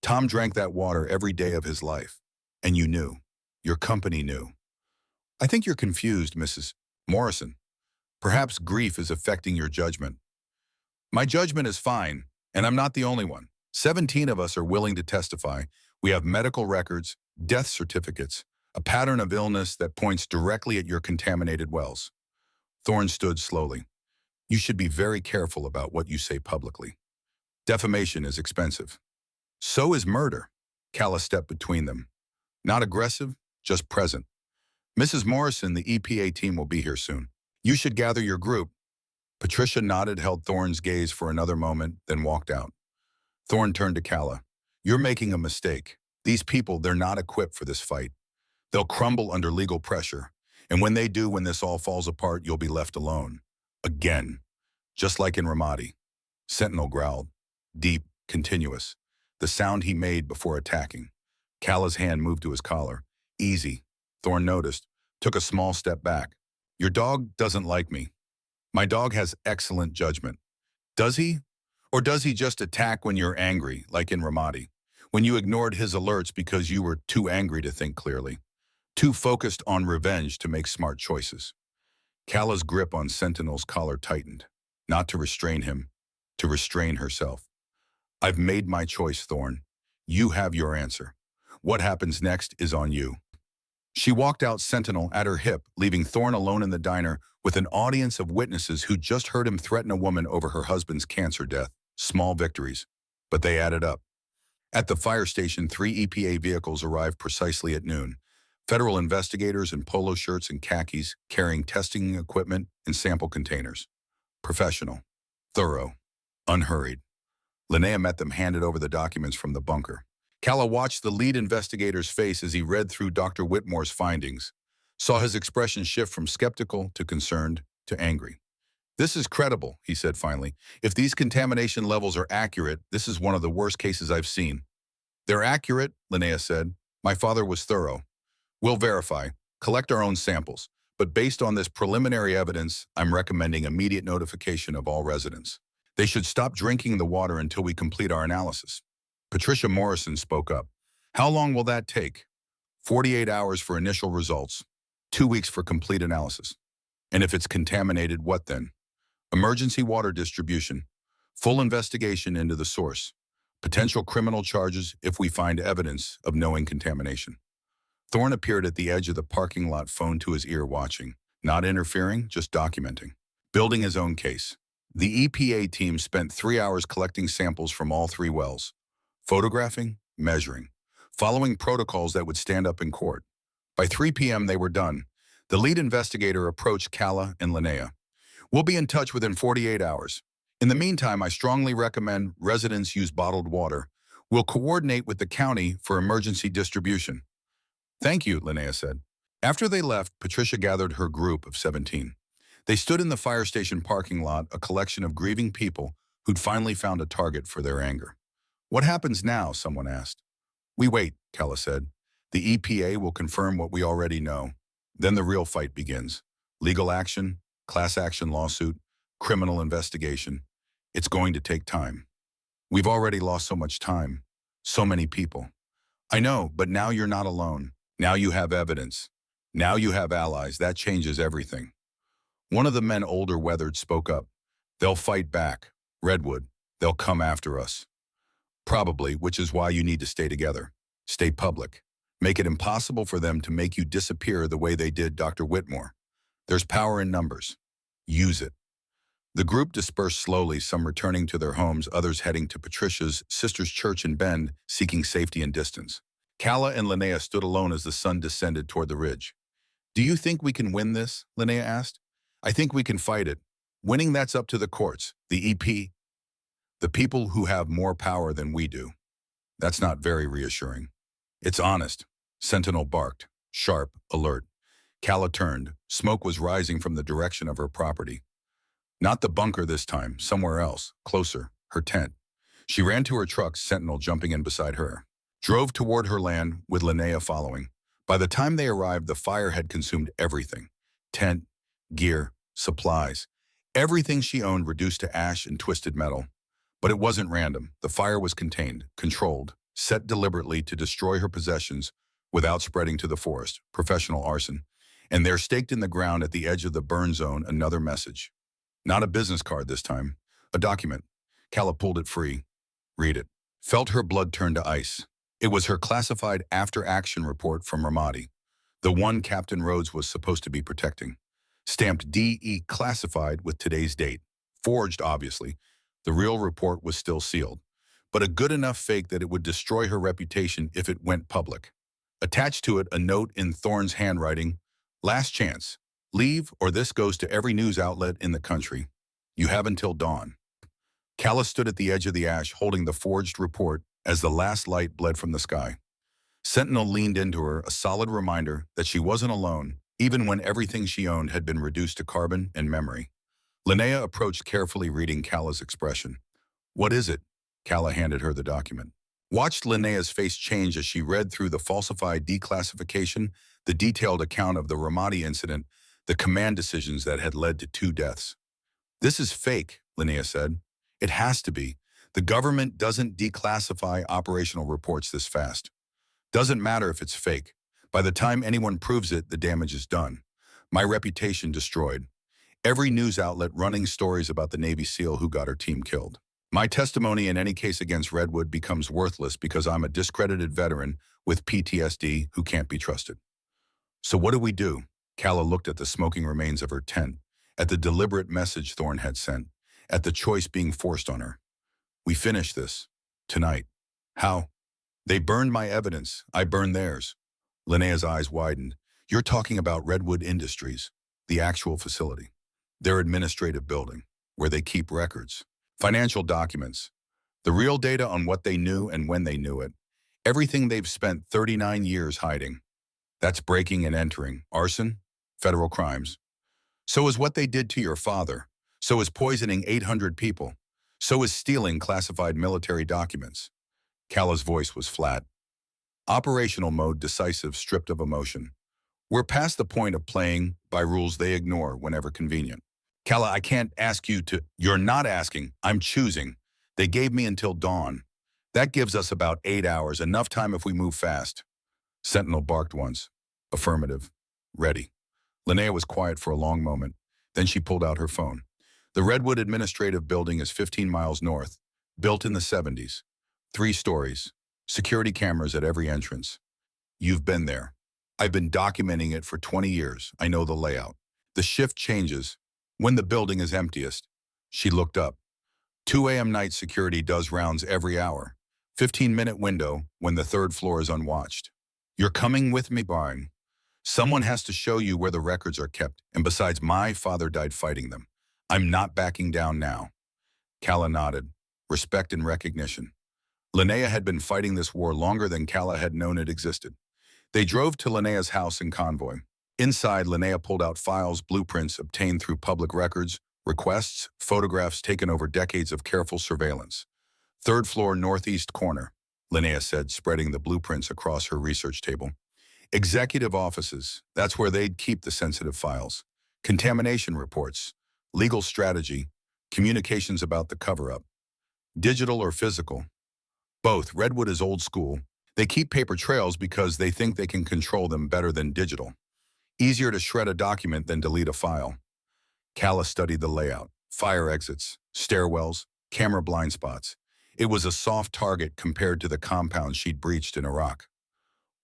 Tom drank that water every day of his life. And you knew. Your company knew." "I think you're confused, Mrs. Morrison. Perhaps grief is affecting your judgment." "My judgment is fine, and I'm not the only one. 17 of us are willing to testify. We have medical records, death certificates, a pattern of illness that points directly at your contaminated wells." Thorne stood slowly. "You should be very careful about what you say publicly. Defamation is expensive." "So is murder." Calla stepped between them. "Not aggressive, just present. Mrs. Morrison, the EPA team will be here soon. You should gather your group." Patricia nodded, held Thorne's gaze for another moment, then walked out. Thorne turned to Calla. "You're making a mistake. These people, they're not equipped for this fight. They'll crumble under legal pressure. And when they do, when this all falls apart, you'll be left alone. Again. Just like in Ramadi." Sentinel growled. Deep, continuous. The sound he made before attacking. Calla's hand moved to his collar. "Easy." Thorne noticed. Took a small step back. "Your dog doesn't like me." "My dog has excellent judgment." "Does he? Or does he just attack when you're angry, like in Ramadi? When you ignored his alerts because you were too angry to think clearly? Too focused on revenge to make smart choices?" Calla's grip on Sentinel's collar tightened. Not to restrain him, to restrain herself. "I've made my choice, Thorne. You have your answer. What happens next is on you." She walked out, Sentinel at her hip, leaving Thorne alone in the diner with an audience of witnesses who just heard him threaten a woman over her husband's cancer death. Small victories, but they added up. At the fire station, 3 EPA vehicles arrived precisely at noon. Federal investigators in polo shirts and khakis, carrying testing equipment and sample containers. Professional, thorough, unhurried. Linnea met them, handed over the documents from the bunker. Calla watched the lead investigator's face as he read through Dr. Whitmore's findings, saw his expression shift from skeptical to concerned to angry. "This is credible," he said finally. "If these contamination levels are accurate, this is one of the worst cases I've seen." "They're accurate," Linnea said. "My father was thorough. We'll verify, collect our own samples, but based on this preliminary evidence, I'm recommending immediate notification of all residents. They should stop drinking the water until we complete our analysis." Patricia Morrison spoke up. "How long will that take?" 48 hours for initial results, 2 weeks for complete analysis." "And if it's contaminated, what then?" "Emergency water distribution, full investigation into the source, potential criminal charges if we find evidence of knowing contamination." Thorne appeared at the edge of the parking lot, phone to his ear, watching, not interfering, just documenting, building his own case. The EPA team spent 3 hours collecting samples from all 3 wells, photographing, measuring, following protocols that would stand up in court. By 3 p.m. they were done. The lead investigator approached Calla and Linnea. "We'll be in touch within 48 hours. In the meantime, I strongly recommend residents use bottled water. We'll coordinate with the county for emergency distribution." Thank you, Linnea said. After they left, Patricia gathered her group of 17. They stood in the fire station parking lot, a collection of grieving people who'd finally found a target for their anger. What happens now? Someone asked. We wait, Calla said. The EPA will confirm what we already know. Then the real fight begins. Legal action, class action lawsuit, criminal investigation. It's going to take time. We've already lost so much time, so many people. I know, but now you're not alone. Now you have evidence. Now you have allies. That changes everything. One of the men, older, weathered, spoke up. They'll fight back. Redwood. They'll come after us. Probably, which is why you need to stay together. Stay public. Make it impossible for them to make you disappear the way they did Dr. Whitmore. There's power in numbers. Use it. The group dispersed slowly, some returning to their homes, others heading to Patricia's sister's church in Bend, seeking safety and distance. Calla and Linnea stood alone as the sun descended toward the ridge. Do you think we can win this? Linnea asked. I think we can fight it. Winning, that's up to the courts, the EP, the people who have more power than we do. That's not very reassuring. It's honest. Sentinel barked, sharp, alert. Calla turned. Smoke was rising from the direction of her property. Not the bunker this time, somewhere else, closer, her tent. She ran to her truck, Sentinel jumping in beside her. Drove toward her land, with Linnea following. By the time they arrived, the fire had consumed everything. Tent, gear, supplies. Everything she owned reduced to ash and twisted metal. But it wasn't random. The fire was contained, controlled, set deliberately to destroy her possessions without spreading to the forest, professional arson. And there, staked in the ground at the edge of the burn zone, another message. Not a business card this time. A document. Calla pulled it free. Read it. Felt her blood turn to ice. It was her classified after-action report from Ramadi, the one Captain Rhodes was supposed to be protecting. Stamped DE classified with today's date. Forged, obviously. The real report was still sealed, but a good enough fake that it would destroy her reputation if it went public. Attached to it, a note in Thorne's handwriting. Last chance. Leave, or this goes to every news outlet in the country. You have until dawn. Calla stood at the edge of the ash, holding the forged report as the last light bled from the sky. Sentinel leaned into her, a solid reminder that she wasn't alone, even when everything she owned had been reduced to carbon and memory. Linnea approached, carefully reading Calla's expression. What is it? Calla handed her the document. Watched Linnea's face change as she read through the falsified declassification, the detailed account of the Ramadi incident, the command decisions that had led to 2 deaths. This is fake, Linnea said. It has to be. The government doesn't declassify operational reports this fast. Doesn't matter if it's fake. By the time anyone proves it, the damage is done. My reputation destroyed. Every news outlet running stories about the Navy SEAL who got her team killed. My testimony in any case against Redwood becomes worthless because I'm a discredited veteran with PTSD who can't be trusted. So what do we do? Calla looked at the smoking remains of her tent, at the deliberate message Thorne had sent, at the choice being forced on her. We finish this. Tonight. How? They burned my evidence. I burned theirs. Linnea's eyes widened. You're talking about Redwood Industries, the actual facility. Their administrative building, where they keep records. Financial documents. The real data on what they knew and when they knew it. Everything they've spent 39 years hiding. That's breaking and entering. Arson? Federal crimes. So is what they did to your father. So is poisoning 800 people. So is stealing classified military documents. Calla's voice was flat. Operational mode, decisive, stripped of emotion. We're past the point of playing by rules they ignore whenever convenient. Calla, I can't ask you to... You're not asking. I'm choosing. They gave me until dawn. That gives us about 8 hours, enough time if we move fast. Sentinel barked once. Affirmative. Ready. Linnea was quiet for a long moment. Then she pulled out her phone. The Redwood Administrative Building is 15 miles north, built in the 70s. 3 stories. Security cameras at every entrance. You've been there. I've been documenting it for 20 years. I know the layout. The shift changes. When the building is emptiest. She looked up. 2 a.m. night security does rounds every hour. 15-minute window when the 3rd floor is unwatched. You're coming with me, Barn. Someone has to show you where the records are kept, and besides, my father died fighting them. I'm not backing down now. Calla nodded. Respect and recognition. Linnea had been fighting this war longer than Calla had known it existed. They drove to Linnea's house in Convoy. Inside, Linnea pulled out files, blueprints obtained through public records, requests, photographs taken over decades of careful surveillance. Third floor, northeast corner, Linnea said, spreading the blueprints across her research table. Executive offices, that's where they'd keep the sensitive files. Contamination reports, legal strategy, communications about the cover-up. Digital or physical? Both. Redwood is old school. They keep paper trails because they think they can control them better than digital. Easier to shred a document than delete a file. Calla studied the layout, fire exits, stairwells, camera blind spots. It was a soft target compared to the compound she'd breached in Iraq.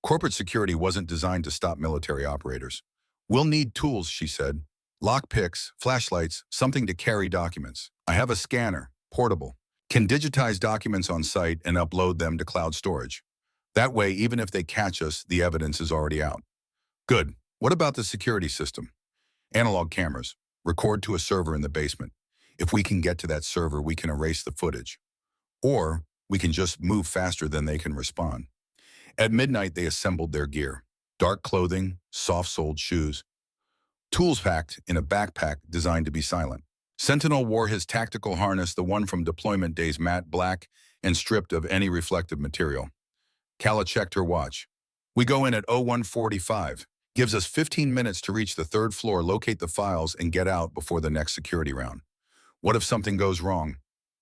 Corporate security wasn't designed to stop military operators. We'll need tools, she said. Lockpicks, flashlights, something to carry documents. I have a scanner, portable. Can digitize documents on site and upload them to cloud storage. That way, even if they catch us, the evidence is already out. Good. What about the security system? Analog cameras. Record to a server in the basement. If we can get to that server, we can erase the footage. Or we can just move faster than they can respond. At midnight, they assembled their gear. Dark clothing, soft-soled shoes. Tools packed in a backpack designed to be silent. Sentinel wore his tactical harness, the one from deployment days, matte black and stripped of any reflective material. Calla checked her watch. We go in at 01:45. Gives us 15 minutes to reach the third floor, locate the files, and get out before the next security round. What if something goes wrong?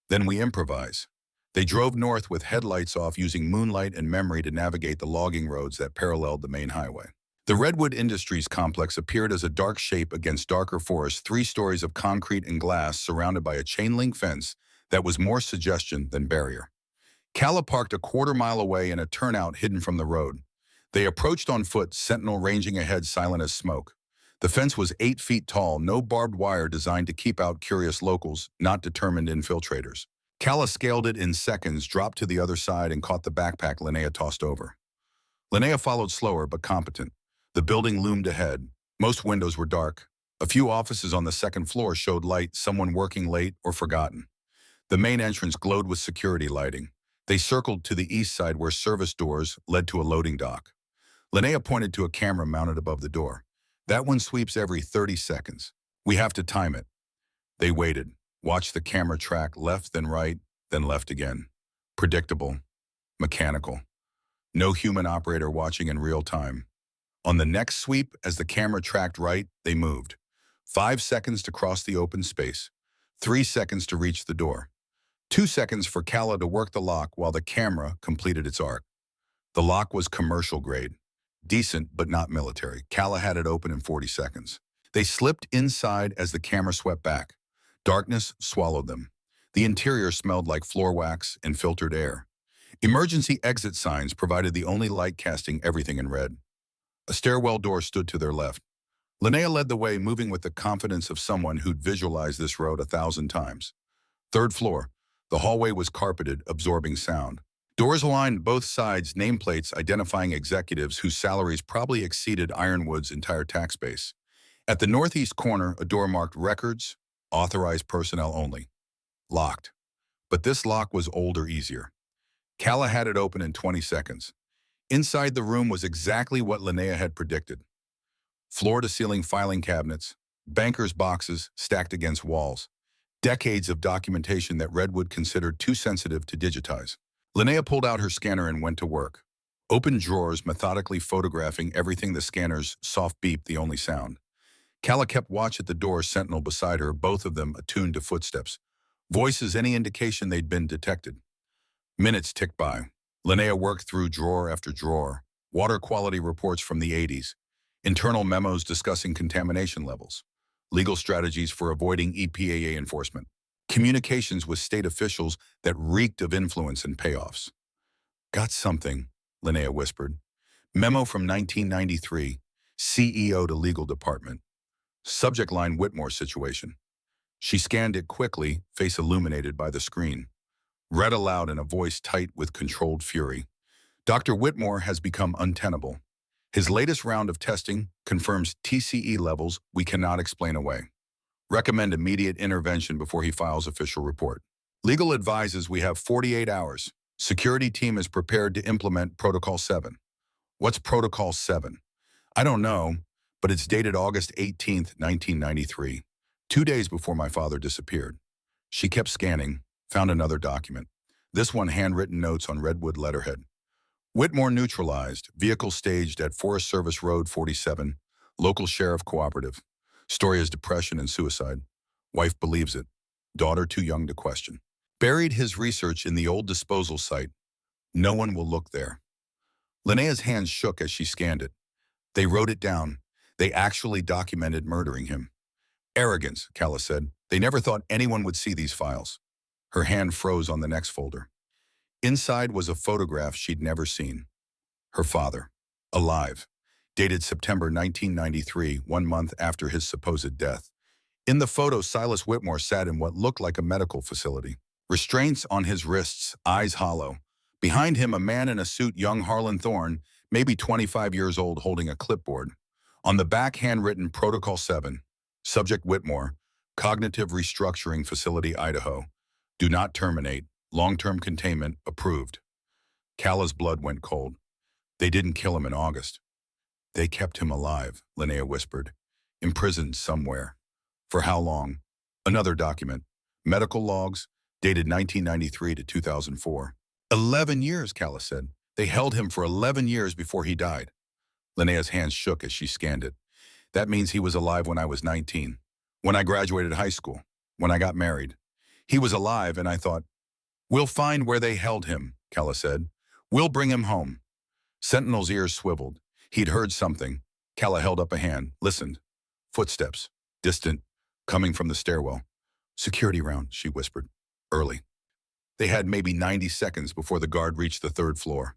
Then we improvise. They drove north with headlights off, using moonlight and memory to navigate the logging roads that paralleled the main highway. The Redwood Industries complex appeared as a dark shape against darker forest, 3 stories of concrete and glass surrounded by a chain-link fence that was more suggestion than barrier. Calla parked a quarter-mile away in a turnout hidden from the road. They approached on foot, Sentinel ranging ahead, silent as smoke. The fence was 8 feet tall, no barbed wire, designed to keep out curious locals, not determined infiltrators. Calla scaled it in seconds, dropped to the other side, and caught the backpack Linnea tossed over. Linnea followed, slower but competent. The building loomed ahead. Most windows were dark. A few offices on the second floor showed light, someone working late or forgotten. The main entrance glowed with security lighting. They circled to the east side, where service doors led to a loading dock. Linnea pointed to a camera mounted above the door. That one sweeps every 30 seconds. We have to time it. They waited, watched the camera track left, then right, then left again. Predictable, mechanical. No human operator watching in real time. On the next sweep, as the camera tracked right, they moved. 5 seconds to cross the open space. 3 seconds to reach the door. 2 seconds for Calla to work the lock while the camera completed its arc. The lock was commercial grade. Decent, but not military. Calla had it open in 40 seconds. They slipped inside as the camera swept back. Darkness swallowed them. The interior smelled like floor wax and filtered air. Emergency exit signs provided the only light, casting everything in red. A stairwell door stood to their left. Linnea led the way, moving with the confidence of someone who'd visualized this road 1,000 times. Third floor. The hallway was carpeted, absorbing sound. Doors lined both sides, nameplates identifying executives whose salaries probably exceeded Ironwood's entire tax base. At the northeast corner, a door marked records, authorized personnel only. Locked. But this lock was older, easier. Calla had it open in 20 seconds. Inside the room was exactly what Linnea had predicted. Floor-to-ceiling filing cabinets, bankers' boxes stacked against walls. Decades of documentation that Redwood considered too sensitive to digitize. Linnea pulled out her scanner and went to work. Opened drawers, methodically photographing everything, the scanner's soft beep the only sound. Calla kept watch at the door, Sentinel beside her, both of them attuned to footsteps. Voices, any indication they'd been detected. Minutes ticked by. Linnea worked through drawer after drawer. Water quality reports from the 80s. Internal memos discussing contamination levels. Legal strategies for avoiding EPA enforcement. Communications with state officials that reeked of influence and payoffs. Got something, Linnea whispered. Memo from 1993, CEO to legal department. Subject line: Whitmore situation. She scanned it quickly, face illuminated by the screen. Read aloud in a voice tight with controlled fury. Dr. Whitmore has become untenable. His latest round of testing confirms TCE levels we cannot explain away. Recommend immediate intervention before he files official report. Legal advises we have 48 hours. Security team is prepared to implement Protocol 7. What's Protocol 7? I don't know, but it's dated August 18th, 1993, 2 days before my father disappeared. She kept scanning, found another document. This one handwritten notes on redwood letterhead. Whitmore neutralized, vehicle staged at Forest Service Road 47, local sheriff cooperative. Story is depression and suicide. Wife believes it. Daughter too young to question. Buried his research in the old disposal site. No one will look there. Linnea's hands shook as she scanned it. They wrote it down. They actually documented murdering him. Arrogance, Calla said. They never thought anyone would see these files. Her hand froze on the next folder. Inside was a photograph she'd never seen. Her father, alive, dated September 1993, 1 month after his supposed death. In the photo, Silas Whitmore sat in what looked like a medical facility. Restraints on his wrists, eyes hollow. Behind him, a man in a suit, young Harlan Thorne, maybe 25 years old, holding a clipboard. On the back, handwritten Protocol 7. Subject Whitmore, Cognitive Restructuring Facility, Idaho. Do not terminate. Long-term containment approved. Calla's blood went cold. They didn't kill him in August. They kept him alive, Linnea whispered. Imprisoned somewhere. For how long? Another document. Medical logs, dated 1993 to 2004. 11 years, Calla said. They held him for 11 years before he died. Linnea's hands shook as she scanned it. That means he was alive when I was 19. When I graduated high school. When I got married. He was alive, and I thought, we'll find where they held him, Calla said. We'll bring him home. Sentinel's ears swiveled. He'd heard something. Calla held up a hand, listened. Footsteps. Distant. Coming from the stairwell. Security round, she whispered. Early. They had maybe 90 seconds before the guard reached the third floor.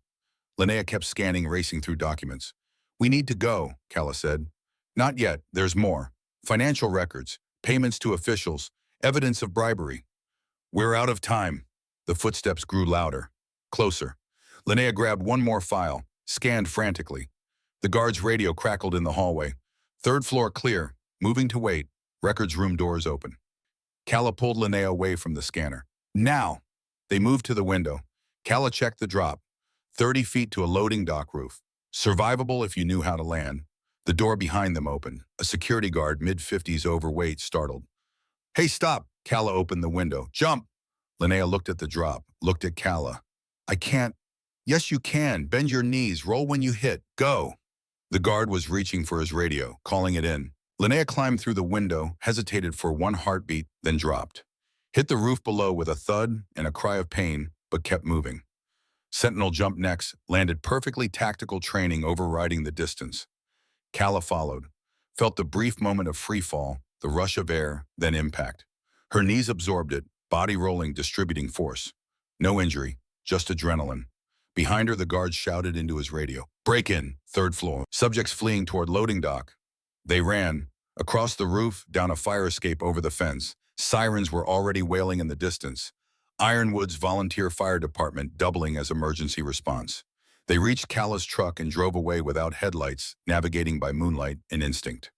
Linnea kept scanning, racing through documents. We need to go, Calla said. Not yet, there's more. Financial records, payments to officials, evidence of bribery. We're out of time. The footsteps grew louder, closer. Linnea grabbed one more file, scanned frantically. The guard's radio crackled in the hallway. Third floor clear, moving to wait, records room doors open. Calla pulled Linnea away from the scanner. Now! They moved to the window. Calla checked the drop. 30 feet to a loading dock roof. Survivable if you knew how to land. The door behind them opened. A security guard, mid-50s, overweight, startled. Hey, stop! Calla opened the window. Jump! Linnea looked at the drop, looked at Calla. I can't. Yes, you can. Bend your knees. Roll when you hit. Go! The guard was reaching for his radio, calling it in. Linnea climbed through the window, hesitated for one heartbeat, then dropped. Hit the roof below with a thud and a cry of pain, but kept moving. Sentinel jumped next, landed perfectly, tactical training overriding the distance. Calla followed, felt the brief moment of free fall, the rush of air, then impact. Her knees absorbed it, body rolling, distributing force. No injury, just adrenaline. Behind her, the guard shouted into his radio. Break in, third floor. Subjects fleeing toward loading dock. They ran, across the roof, down a fire escape over the fence. Sirens were already wailing in the distance. Ironwood's volunteer fire department doubling as emergency response. They reached Calla's truck and drove away without headlights, navigating by moonlight and instinct.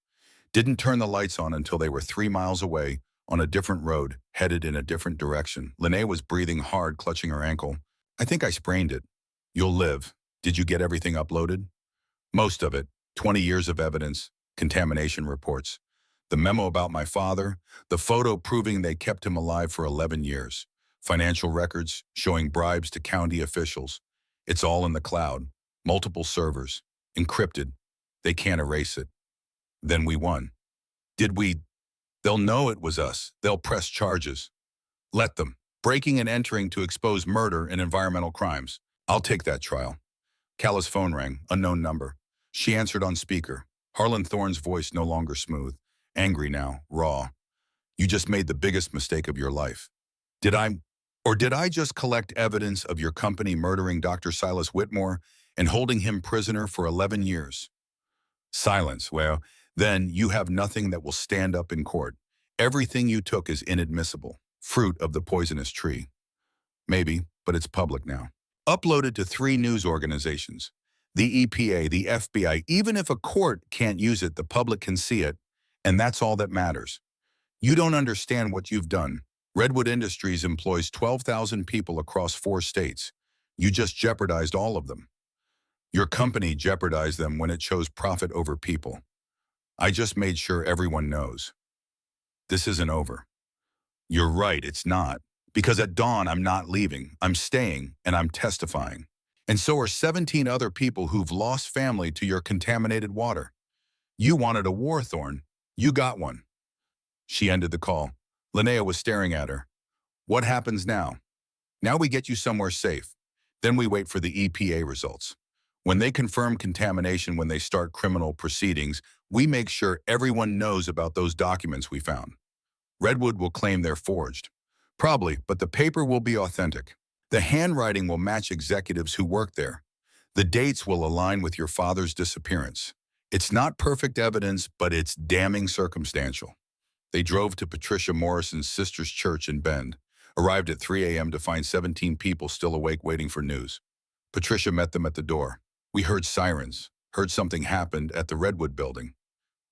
Didn't turn the lights on until they were 3 miles away, on a different road, headed in a different direction. Linnea was breathing hard, clutching her ankle. I think I sprained it. You'll live. Did you get everything uploaded? Most of it. 20 years of evidence, contamination reports. The memo about my father, the photo proving they kept him alive for 11 years. Financial records showing bribes to county officials. It's all in the cloud. Multiple servers. Encrypted. They can't erase it. Then we won. Did we? They'll know it was us. They'll press charges. Let them. Breaking and entering to expose murder and environmental crimes. I'll take that trial. Calla's phone rang, unknown number. She answered on speaker. Harlan Thorne's voice no longer smooth. Angry now, raw. You just made the biggest mistake of your life. Did I just collect evidence of your company murdering Dr. Silas Whitmore and holding him prisoner for 11 years? Silence. Well, then you have nothing that will stand up in court. Everything you took is inadmissible. Fruit of the poisonous tree. Maybe, but it's public now. Uploaded to 3 news organizations. The EPA, the FBI. Even if a court can't use it, the public can see it, and that's all that matters. You don't understand what you've done. Redwood Industries employs 12,000 people across 4 states. You just jeopardized all of them. Your company jeopardized them when it chose profit over people. I just made sure everyone knows. This isn't over. You're right, it's not. Because at dawn, I'm not leaving. I'm staying, and I'm testifying. And so are 17 other people who've lost family to your contaminated water. You wanted a war, Thorne. You got one. She ended the call. Linnea was staring at her. What happens now? Now we get you somewhere safe. Then we wait for the EPA results. When they confirm contamination when they start criminal proceedings, we make sure everyone knows about those documents we found. Redwood will claim they're forged. Probably, but the paper will be authentic. The handwriting will match executives who work there. The dates will align with your father's disappearance. It's not perfect evidence, but it's damning circumstantial. They drove to Patricia Morrison's sister's church in Bend, arrived at 3 a.m. to find 17 people still awake waiting for news. Patricia met them at the door. We heard sirens, heard something happened at the Redwood building.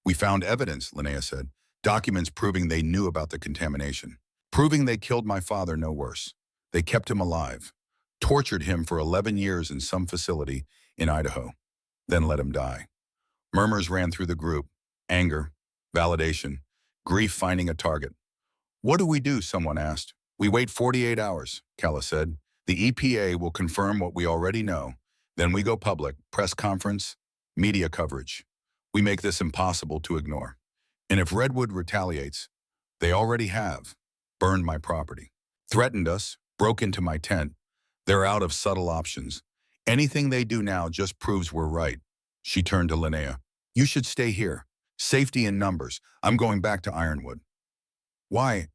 We found evidence, Linnea said, documents proving they knew about the contamination, proving they killed my father, no worse. They kept him alive, tortured him for 11 years in some facility in Idaho, then let him die. Murmurs ran through the group, anger, validation, grief finding a target. What do we do, someone asked. We wait 48 hours, Calla said. The EPA will confirm what we already know. Then we go public, press conference, media coverage. We make this impossible to ignore. And if Redwood retaliates, they already have, burned my property, threatened us, broke into my tent. They're out of subtle options. Anything they do now just proves we're right. She turned to Linnea. You should stay here. Safety in numbers. I'm going back to Ironwood. Why?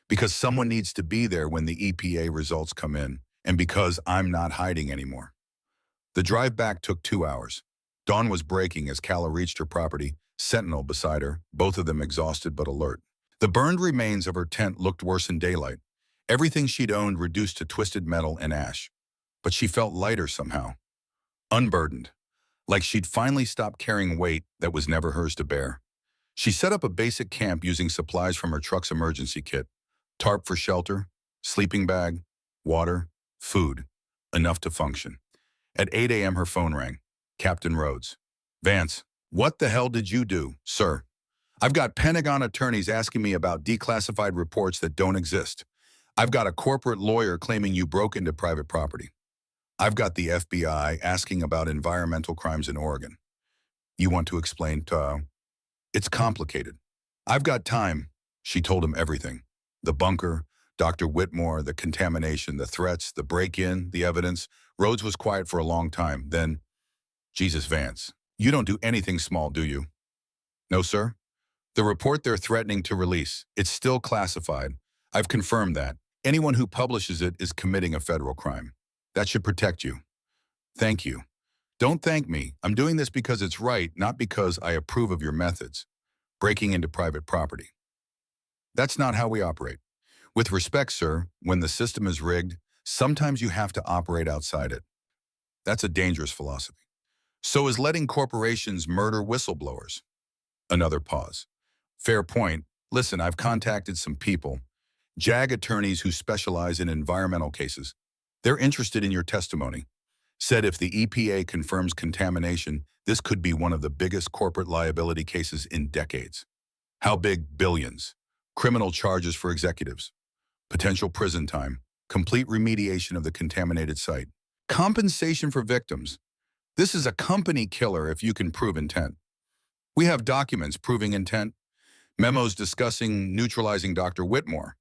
Because someone needs to be there when the EPA results come in, and because I'm not hiding anymore. The drive back took 2 hours. Dawn was breaking as Calla reached her property, Sentinel beside her, both of them exhausted but alert. The burned remains of her tent looked worse in daylight. Everything she'd owned reduced to twisted metal and ash. But she felt lighter somehow. Unburdened. Like she'd finally stopped carrying weight that was never hers to bear. She set up a basic camp using supplies from her truck's emergency kit. Tarp for shelter, sleeping bag, water, food. Enough to function. At 8 a.m. her phone rang. Captain Rhodes. Vance, what the hell did you do, sir? I've got Pentagon attorneys asking me about declassified reports that don't exist. I've got a corporate lawyer claiming you broke into private property. I've got the FBI asking about environmental crimes in Oregon. You want to explain to... It's complicated. I've got time. She told him everything. The bunker, Dr. Whitmore, the contamination, the threats, the break-in, the evidence. Rhodes was quiet for a long time. Then, Jesus, Vance, you don't do anything small, do you? No, sir. The report they're threatening to release, it's still classified. I've confirmed that. Anyone who publishes it is committing a federal crime. That should protect you. Thank you. Don't thank me. I'm doing this because it's right, not because I approve of your methods. Breaking into private property. That's not how we operate. With respect, sir, when the system is rigged, sometimes you have to operate outside it. That's a dangerous philosophy. So is letting corporations murder whistleblowers. Another pause. Fair point. Listen, I've contacted some people, JAG attorneys who specialize in environmental cases. They're interested in your testimony. Said if the EPA confirms contamination, this could be one of the biggest corporate liability cases in decades. How big? Billions. Criminal charges for executives. Potential prison time. Complete remediation of the contaminated site. Compensation for victims. This is a company killer if you can prove intent. We have documents proving intent, memos discussing neutralizing Dr. Whitmore,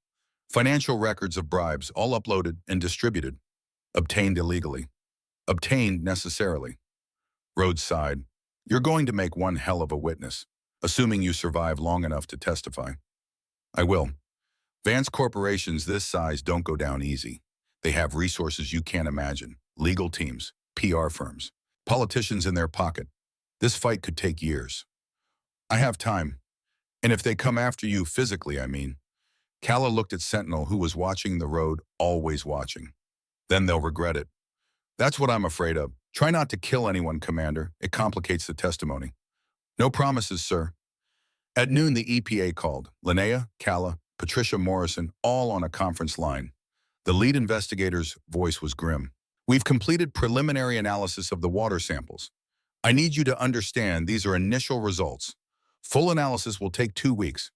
financial records of bribes, all uploaded and distributed, obtained illegally, obtained necessarily. Rhodes sighed. You're going to make one hell of a witness, assuming you survive long enough to testify. I will. Vance corporations this size don't go down easy. They have resources you can't imagine, legal teams, PR firms, politicians in their pocket. This fight could take years. I have time. And if they come after you physically, I mean. Calla looked at Sentinel, who was watching the road, always watching. Then they'll regret it. That's what I'm afraid of. Try not to kill anyone, Commander. It complicates the testimony. No promises, sir. At noon, the EPA called. Linnea, Calla, Patricia Morrison, all on a conference line. The lead investigator's voice was grim. We've completed preliminary analysis of the water samples. I need you to understand these are initial results. Full analysis will take 2 weeks.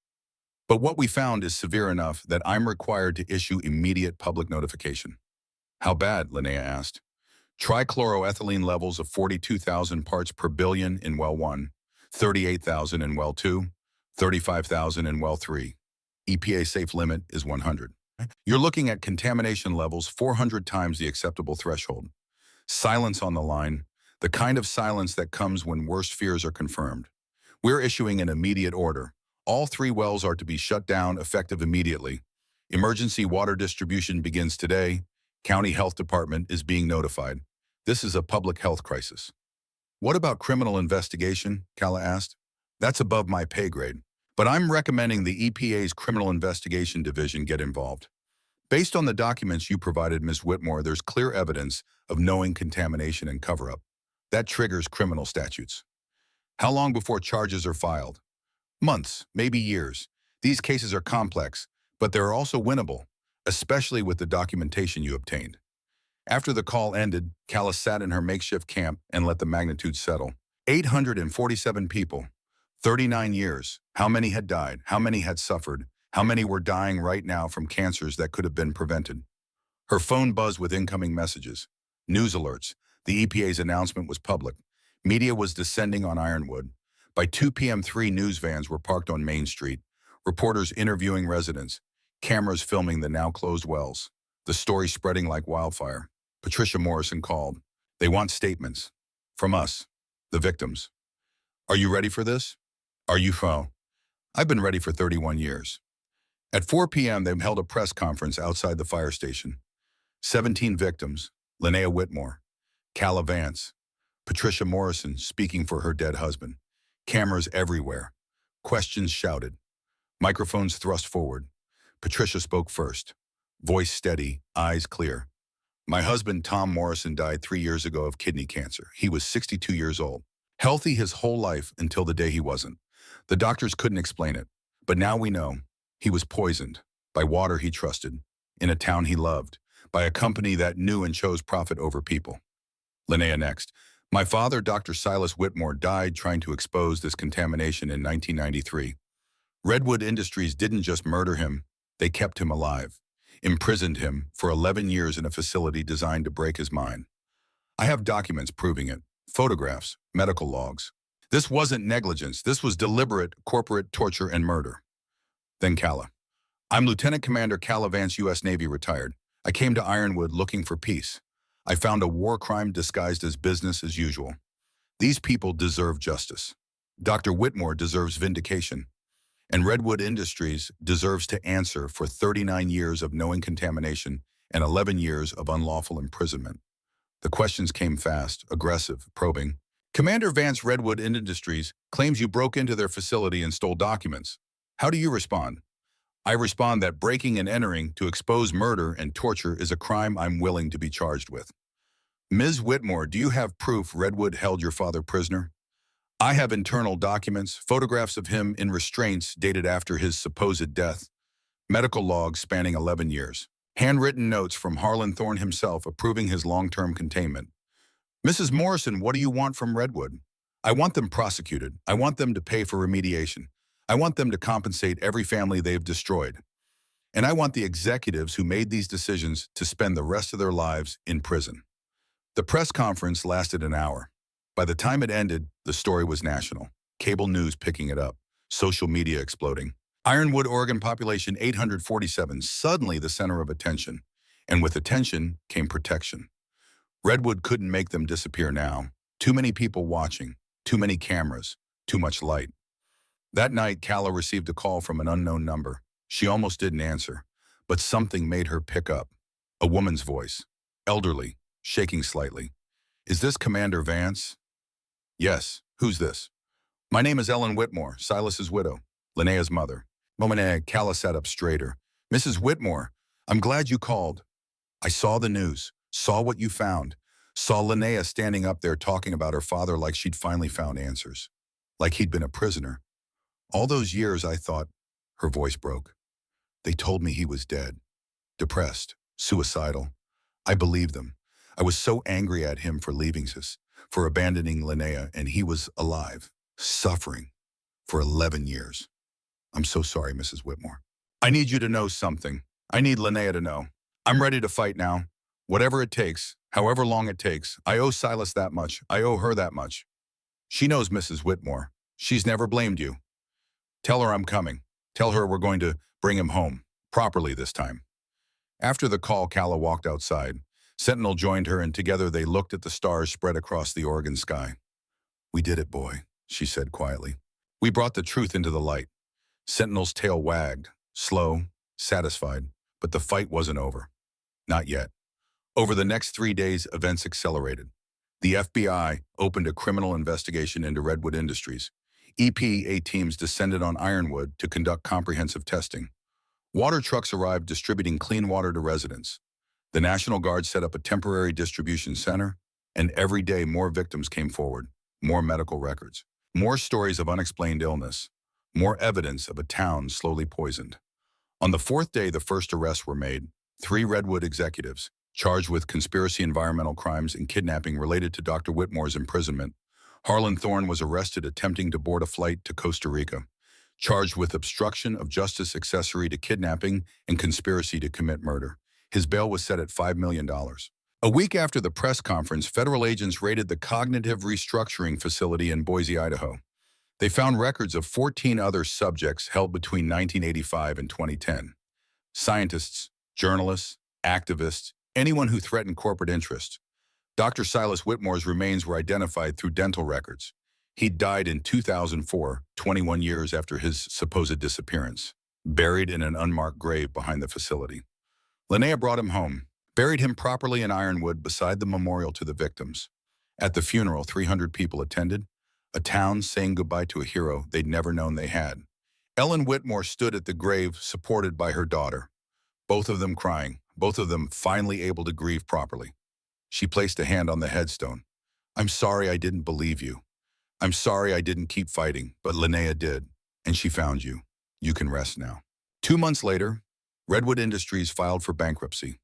But what we found is severe enough that I'm required to issue immediate public notification. How bad? Linnea asked. Trichloroethylene levels of 42,000 parts per billion in well 1, 38,000 in well 2, 35,000 in well 3. EPA safe limit is 100. You're looking at contamination levels 400 times the acceptable threshold. Silence on the line, the kind of silence that comes when worst fears are confirmed. We're issuing an immediate order. All 3 wells are to be shut down effective immediately. Emergency water distribution begins today. County Health Department is being notified. This is a public health crisis. What about criminal investigation? Calla asked. That's above my pay grade. But I'm recommending the EPA's Criminal Investigation Division get involved. Based on the documents you provided, Ms. Whitmore, there's clear evidence of knowing contamination and cover-up. That triggers criminal statutes. How long before charges are filed? Months, maybe years. These cases are complex, but they're also winnable, especially with the documentation you obtained. After the call ended, Calla sat in her makeshift camp and let the magnitude settle. 847 people, 39 years. How many had died? How many had suffered? How many were dying right now from cancers that could have been prevented? Her phone buzzed with incoming messages. News alerts. The EPA's announcement was public. Media was descending on Ironwood. By 2 p.m., 3 news vans were parked on Main Street. Reporters interviewing residents. Cameras filming the now closed wells. The story spreading like wildfire. Patricia Morrison called. They want statements. From us, the victims. Are you ready for this? Are you fo? I've been ready for 31 years. At 4 p.m., they held a press conference outside the fire station. 17 victims. Linnea Whitmore. Calla Vance. Patricia Morrison speaking for her dead husband. Cameras everywhere. Questions shouted. Microphones thrust forward. Patricia spoke first. Voice steady, eyes clear. My husband, Tom Morrison, died 3 years ago of kidney cancer. He was 62 years old. Healthy his whole life until the day he wasn't. The doctors couldn't explain it. But now we know. He was poisoned by water he trusted, in a town he loved, by a company that knew and chose profit over people. Linnea next. My father, Dr. Silas Whitmore, died trying to expose this contamination in 1993. Redwood Industries didn't just murder him, they kept him alive, imprisoned him for 11 years in a facility designed to break his mind. I have documents proving it, photographs, medical logs. This wasn't negligence, this was deliberate corporate torture and murder. Then Calla. I'm Lieutenant Commander Calla Vance, U.S. Navy, retired. I came to Ironwood looking for peace. I found a war crime disguised as business as usual. These people deserve justice. Dr. Whitmore deserves vindication. And Redwood Industries deserves to answer for 39 years of knowing contamination and 11 years of unlawful imprisonment. The questions came fast, aggressive, probing. Commander Vance, Redwood Industries claims you broke into their facility and stole documents. How do you respond? I respond that breaking and entering to expose murder and torture is a crime I'm willing to be charged with. Ms. Whitmore, do you have proof Redwood held your father prisoner? I have internal documents, photographs of him in restraints dated after his supposed death, medical logs spanning 11 years, handwritten notes from Harlan Thorne himself approving his long-term containment. Mrs. Morrison, what do you want from Redwood? I want them prosecuted. I want them to pay for remediation. I want them to compensate every family they've destroyed. And I want the executives who made these decisions to spend the rest of their lives in prison. The press conference lasted an hour. By the time it ended, the story was national. Cable news picking it up, social media exploding. Ironwood, Oregon population 847, suddenly the center of attention. And with attention came protection. Redwood couldn't make them disappear now. Too many people watching, too many cameras, too much light. That night, Calla received a call from an unknown number. She almost didn't answer, but something made her pick up. A woman's voice, elderly, shaking slightly. Is this Commander Vance? Yes. Who's this? My name is Ellen Whitmore, Silas's widow, Linnea's mother. Moment, Calla sat up straighter. Mrs. Whitmore, I'm glad you called. I saw the news, saw what you found, saw Linnea standing up there talking about her father like she'd finally found answers, like he'd been a prisoner. All those years I thought, her voice broke. They told me he was dead, depressed, suicidal. I believed them. I was so angry at him for leaving us, for abandoning Linnea, and he was alive, suffering for 11 years. I'm so sorry, Mrs. Whitmore. I need you to know something. I need Linnea to know. I'm ready to fight now. Whatever it takes, however long it takes. I owe Silas that much. I owe her that much. She knows, Mrs. Whitmore. She's never blamed you. Tell her I'm coming. Tell her we're going to bring him home, properly this time. After the call, Calla walked outside. Sentinel joined her, and together they looked at the stars spread across the Oregon sky. We did it, boy, she said quietly. We brought the truth into the light. Sentinel's tail wagged, slow, satisfied, but the fight wasn't over. Not yet. Over the next 3 days, events accelerated. The FBI opened a criminal investigation into Redwood Industries. EPA teams descended on Ironwood to conduct comprehensive testing. Water trucks arrived distributing clean water to residents. The National Guard set up a temporary distribution center, and every day more victims came forward, more medical records, more stories of unexplained illness, more evidence of a town slowly poisoned. On the 4th day, the first arrests were made. 3 Redwood executives, charged with conspiracy, environmental crimes, and kidnapping related to Dr. Whitmore's imprisonment. Harlan Thorne was arrested attempting to board a flight to Costa Rica, charged with obstruction of justice accessory to kidnapping and conspiracy to commit murder. His bail was set at $5 million. A week after the press conference, federal agents raided the Cognitive Restructuring Facility in Boise, Idaho. They found records of 14 other subjects held between 1985 and 2010. Scientists, journalists, activists, anyone who threatened corporate interests. Dr. Silas Whitmore's remains were identified through dental records. He died in 2004, 21 years after his supposed disappearance, buried in an unmarked grave behind the facility. Linnea brought him home, buried him properly in Ironwood beside the memorial to the victims. At the funeral, 300 people attended, a town saying goodbye to a hero they'd never known they had. Ellen Whitmore stood at the grave supported by her daughter, both of them crying, both of them finally able to grieve properly. She placed a hand on the headstone. I'm sorry I didn't believe you. I'm sorry I didn't keep fighting, but Linnea did, and she found you. You can rest now. 2 months later, Redwood Industries filed for bankruptcy.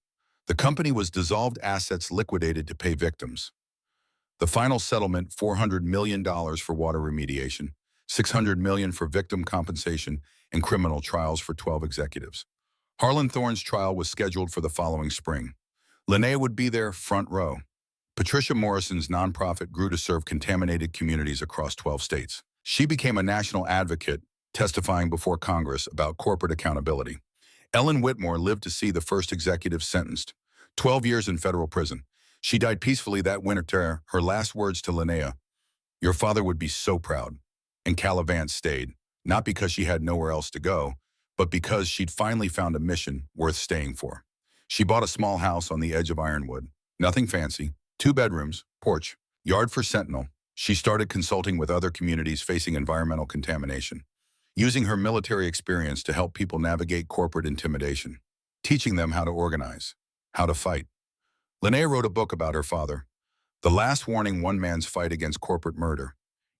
The company was dissolved, assets liquidated to pay victims. The final settlement, $400 million for water remediation, $600 million for victim compensation, and criminal trials for 12 executives. Harlan Thorne's trial was scheduled for the following spring. Linnea would be there front row. Patricia Morrison's nonprofit grew to serve contaminated communities across 12 states. She became a national advocate, testifying before Congress about corporate accountability. Ellen Whitmore lived to see the first executive sentenced, 12 years in federal prison. She died peacefully that winter. Her last words to Linnea, "Your father would be so proud." And Calla Vance stayed, not because she had nowhere else to go, but because she'd finally found a mission worth staying for. She bought a small house on the edge of Ironwood. Nothing fancy, 2 bedrooms, porch, yard for Sentinel. She started consulting with other communities facing environmental contamination, using her military experience to help people navigate corporate intimidation, teaching them how to organize, how to fight. Linnea wrote a book about her father, The Last Warning: One Man's Fight Against Corporate Murder.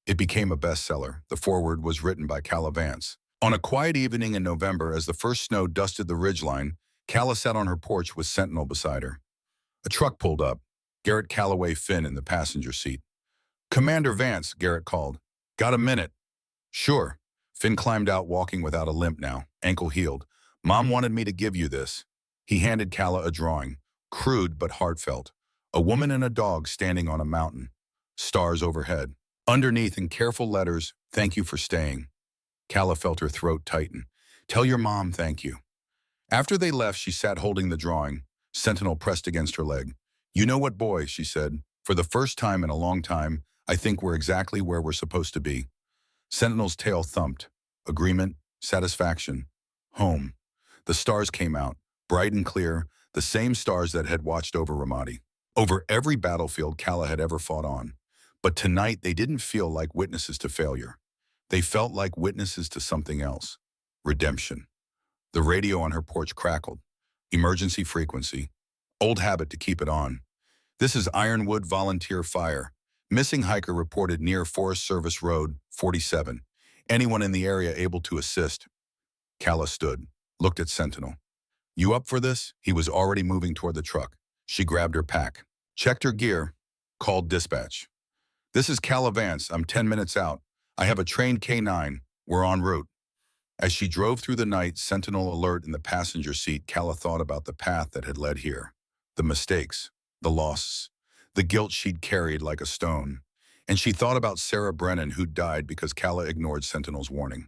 It became a bestseller. The foreword was written by Calla Vance. On a quiet evening in November, as the first snow dusted the ridgeline, Calla sat on her porch with Sentinel beside her. A truck pulled up, Garrett Calloway Finn in the passenger seat. "Commander Vance," Garrett called. "Got a minute?" "Sure." Finn climbed out, walking without a limp now, ankle healed. "Mom wanted me to give you this." He handed Calla a drawing, crude but heartfelt. A woman and a dog standing on a mountain. Stars overhead. Underneath, in careful letters, "Thank you for staying." Calla felt her throat tighten. "Tell your mom thank you." After they left, she sat holding the drawing. Sentinel pressed against her leg. "You know what, boy," she said. "For the first time in a long time, I think we're exactly where we're supposed to be." Sentinel's tail thumped. Agreement, satisfaction, home. The stars came out, bright and clear, the same stars that had watched over Ramadi, over every battlefield Calla had ever fought on. But tonight, they didn't feel like witnesses to failure. They felt like witnesses to something else. Redemption. The radio on her porch crackled. Emergency frequency. Old habit to keep it on. "This is Ironwood Volunteer Fire. Missing hiker reported near Forest Service Road, 47. Anyone in the area able to assist?" Calla stood, looked at Sentinel. "You up for this?" He was already moving toward the truck. She grabbed her pack. checked her gear, called dispatch. This is Cal Vance. I'm 10 minutes out. I have a trained K9. We're en route. As she drove through the night, sentinel alert in the passenger seat, Calla thought about the path that had led here. The mistakes, the losses, the guilt she'd carried like a stone. And she thought about Sarah Brennan, who'd died because Calla ignored Sentinel's warning.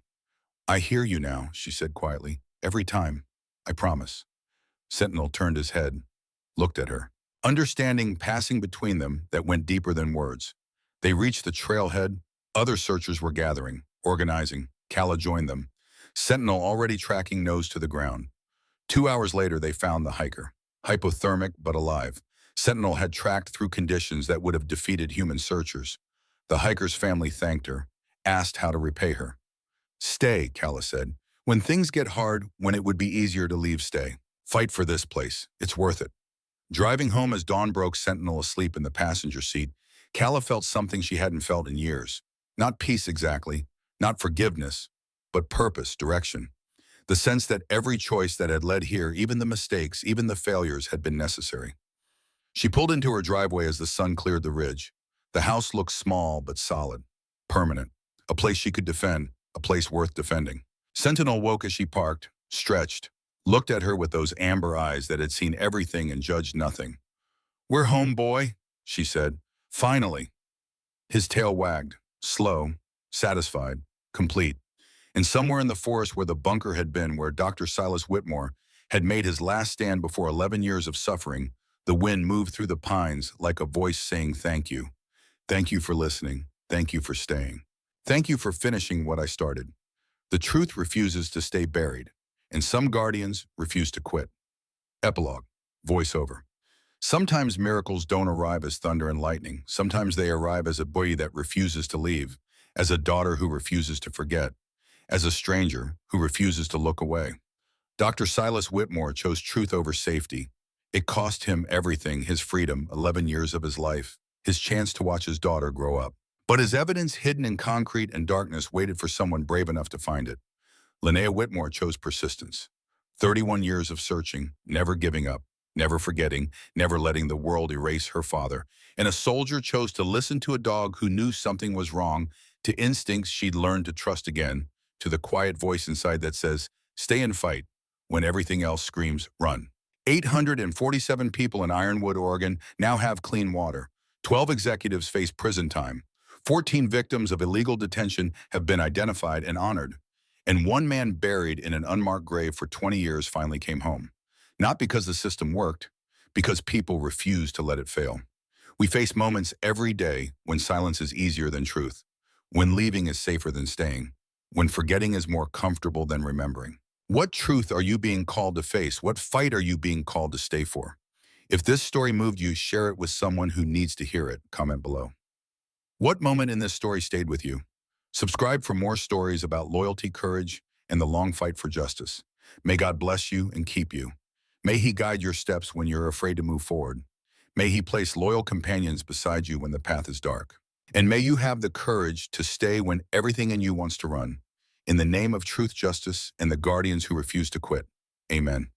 I hear you now, she said quietly. Every time. I promise. Sentinel turned his head, looked at her. Understanding passing between them that went deeper than words. They reached the trailhead. Other searchers were gathering, organizing. Calla joined them. Sentinel already tracking nose to the ground. 2 hours later, they found the hiker. Hypothermic, but alive. Sentinel had tracked through conditions that would have defeated human searchers. The hiker's family thanked her, asked how to repay her. Stay, Calla said. When things get hard, when it would be easier to leave, stay. Fight for this place. It's worth it. Driving home as dawn broke, Sentinel asleep in the passenger seat, Calla felt something she hadn't felt in years. Not peace exactly, not forgiveness, but purpose, direction. The sense that every choice that had led here, even the mistakes, even the failures, had been necessary. She pulled into her driveway as the sun cleared the ridge. The house looked small but solid, permanent, a place she could defend, a place worth defending. Sentinel woke as she parked, stretched, looked at her with those amber eyes that had seen everything and judged nothing. We're home, boy, she said. Finally. His tail wagged, slow, satisfied, complete. And somewhere in the forest where the bunker had been, where Dr. Silas Whitmore had made his last stand before 11 years of suffering, the wind moved through the pines like a voice saying thank you. Thank you for listening. Thank you for staying. Thank you for finishing what I started. The truth refuses to stay buried, and some guardians refuse to quit. Epilogue. Voiceover. Sometimes miracles don't arrive as thunder and lightning. Sometimes they arrive as a boy that refuses to leave, as a daughter who refuses to forget, as a stranger who refuses to look away. Dr. Silas Whitmore chose truth over safety. It cost him everything, his freedom, 11 years of his life, his chance to watch his daughter grow up. But his evidence hidden in concrete and darkness waited for someone brave enough to find it. Linnea Whitmore chose persistence. 31 years of searching, never giving up, never forgetting, never letting the world erase her father. And a soldier chose to listen to a dog who knew something was wrong, to instincts she'd learned to trust again, to the quiet voice inside that says, stay and fight, when everything else screams, run. 847 people in Ironwood, Oregon now have clean water. 12 executives face prison time. 14 victims of illegal detention have been identified and honored. And one man buried in an unmarked grave for 20 years finally came home. Not because the system worked, because people refused to let it fail. We face moments every day when silence is easier than truth, when leaving is safer than staying, when forgetting is more comfortable than remembering. What truth are you being called to face? What fight are you being called to stay for? If this story moved you, share it with someone who needs to hear it. Comment below. What moment in this story stayed with you? Subscribe for more stories about loyalty, courage, and the long fight for justice. May God bless you and keep you. May He guide your steps when you're afraid to move forward. May He place loyal companions beside you when the path is dark. And may you have the courage to stay when everything in you wants to run. In the name of truth, justice, and the guardians who refuse to quit. Amen.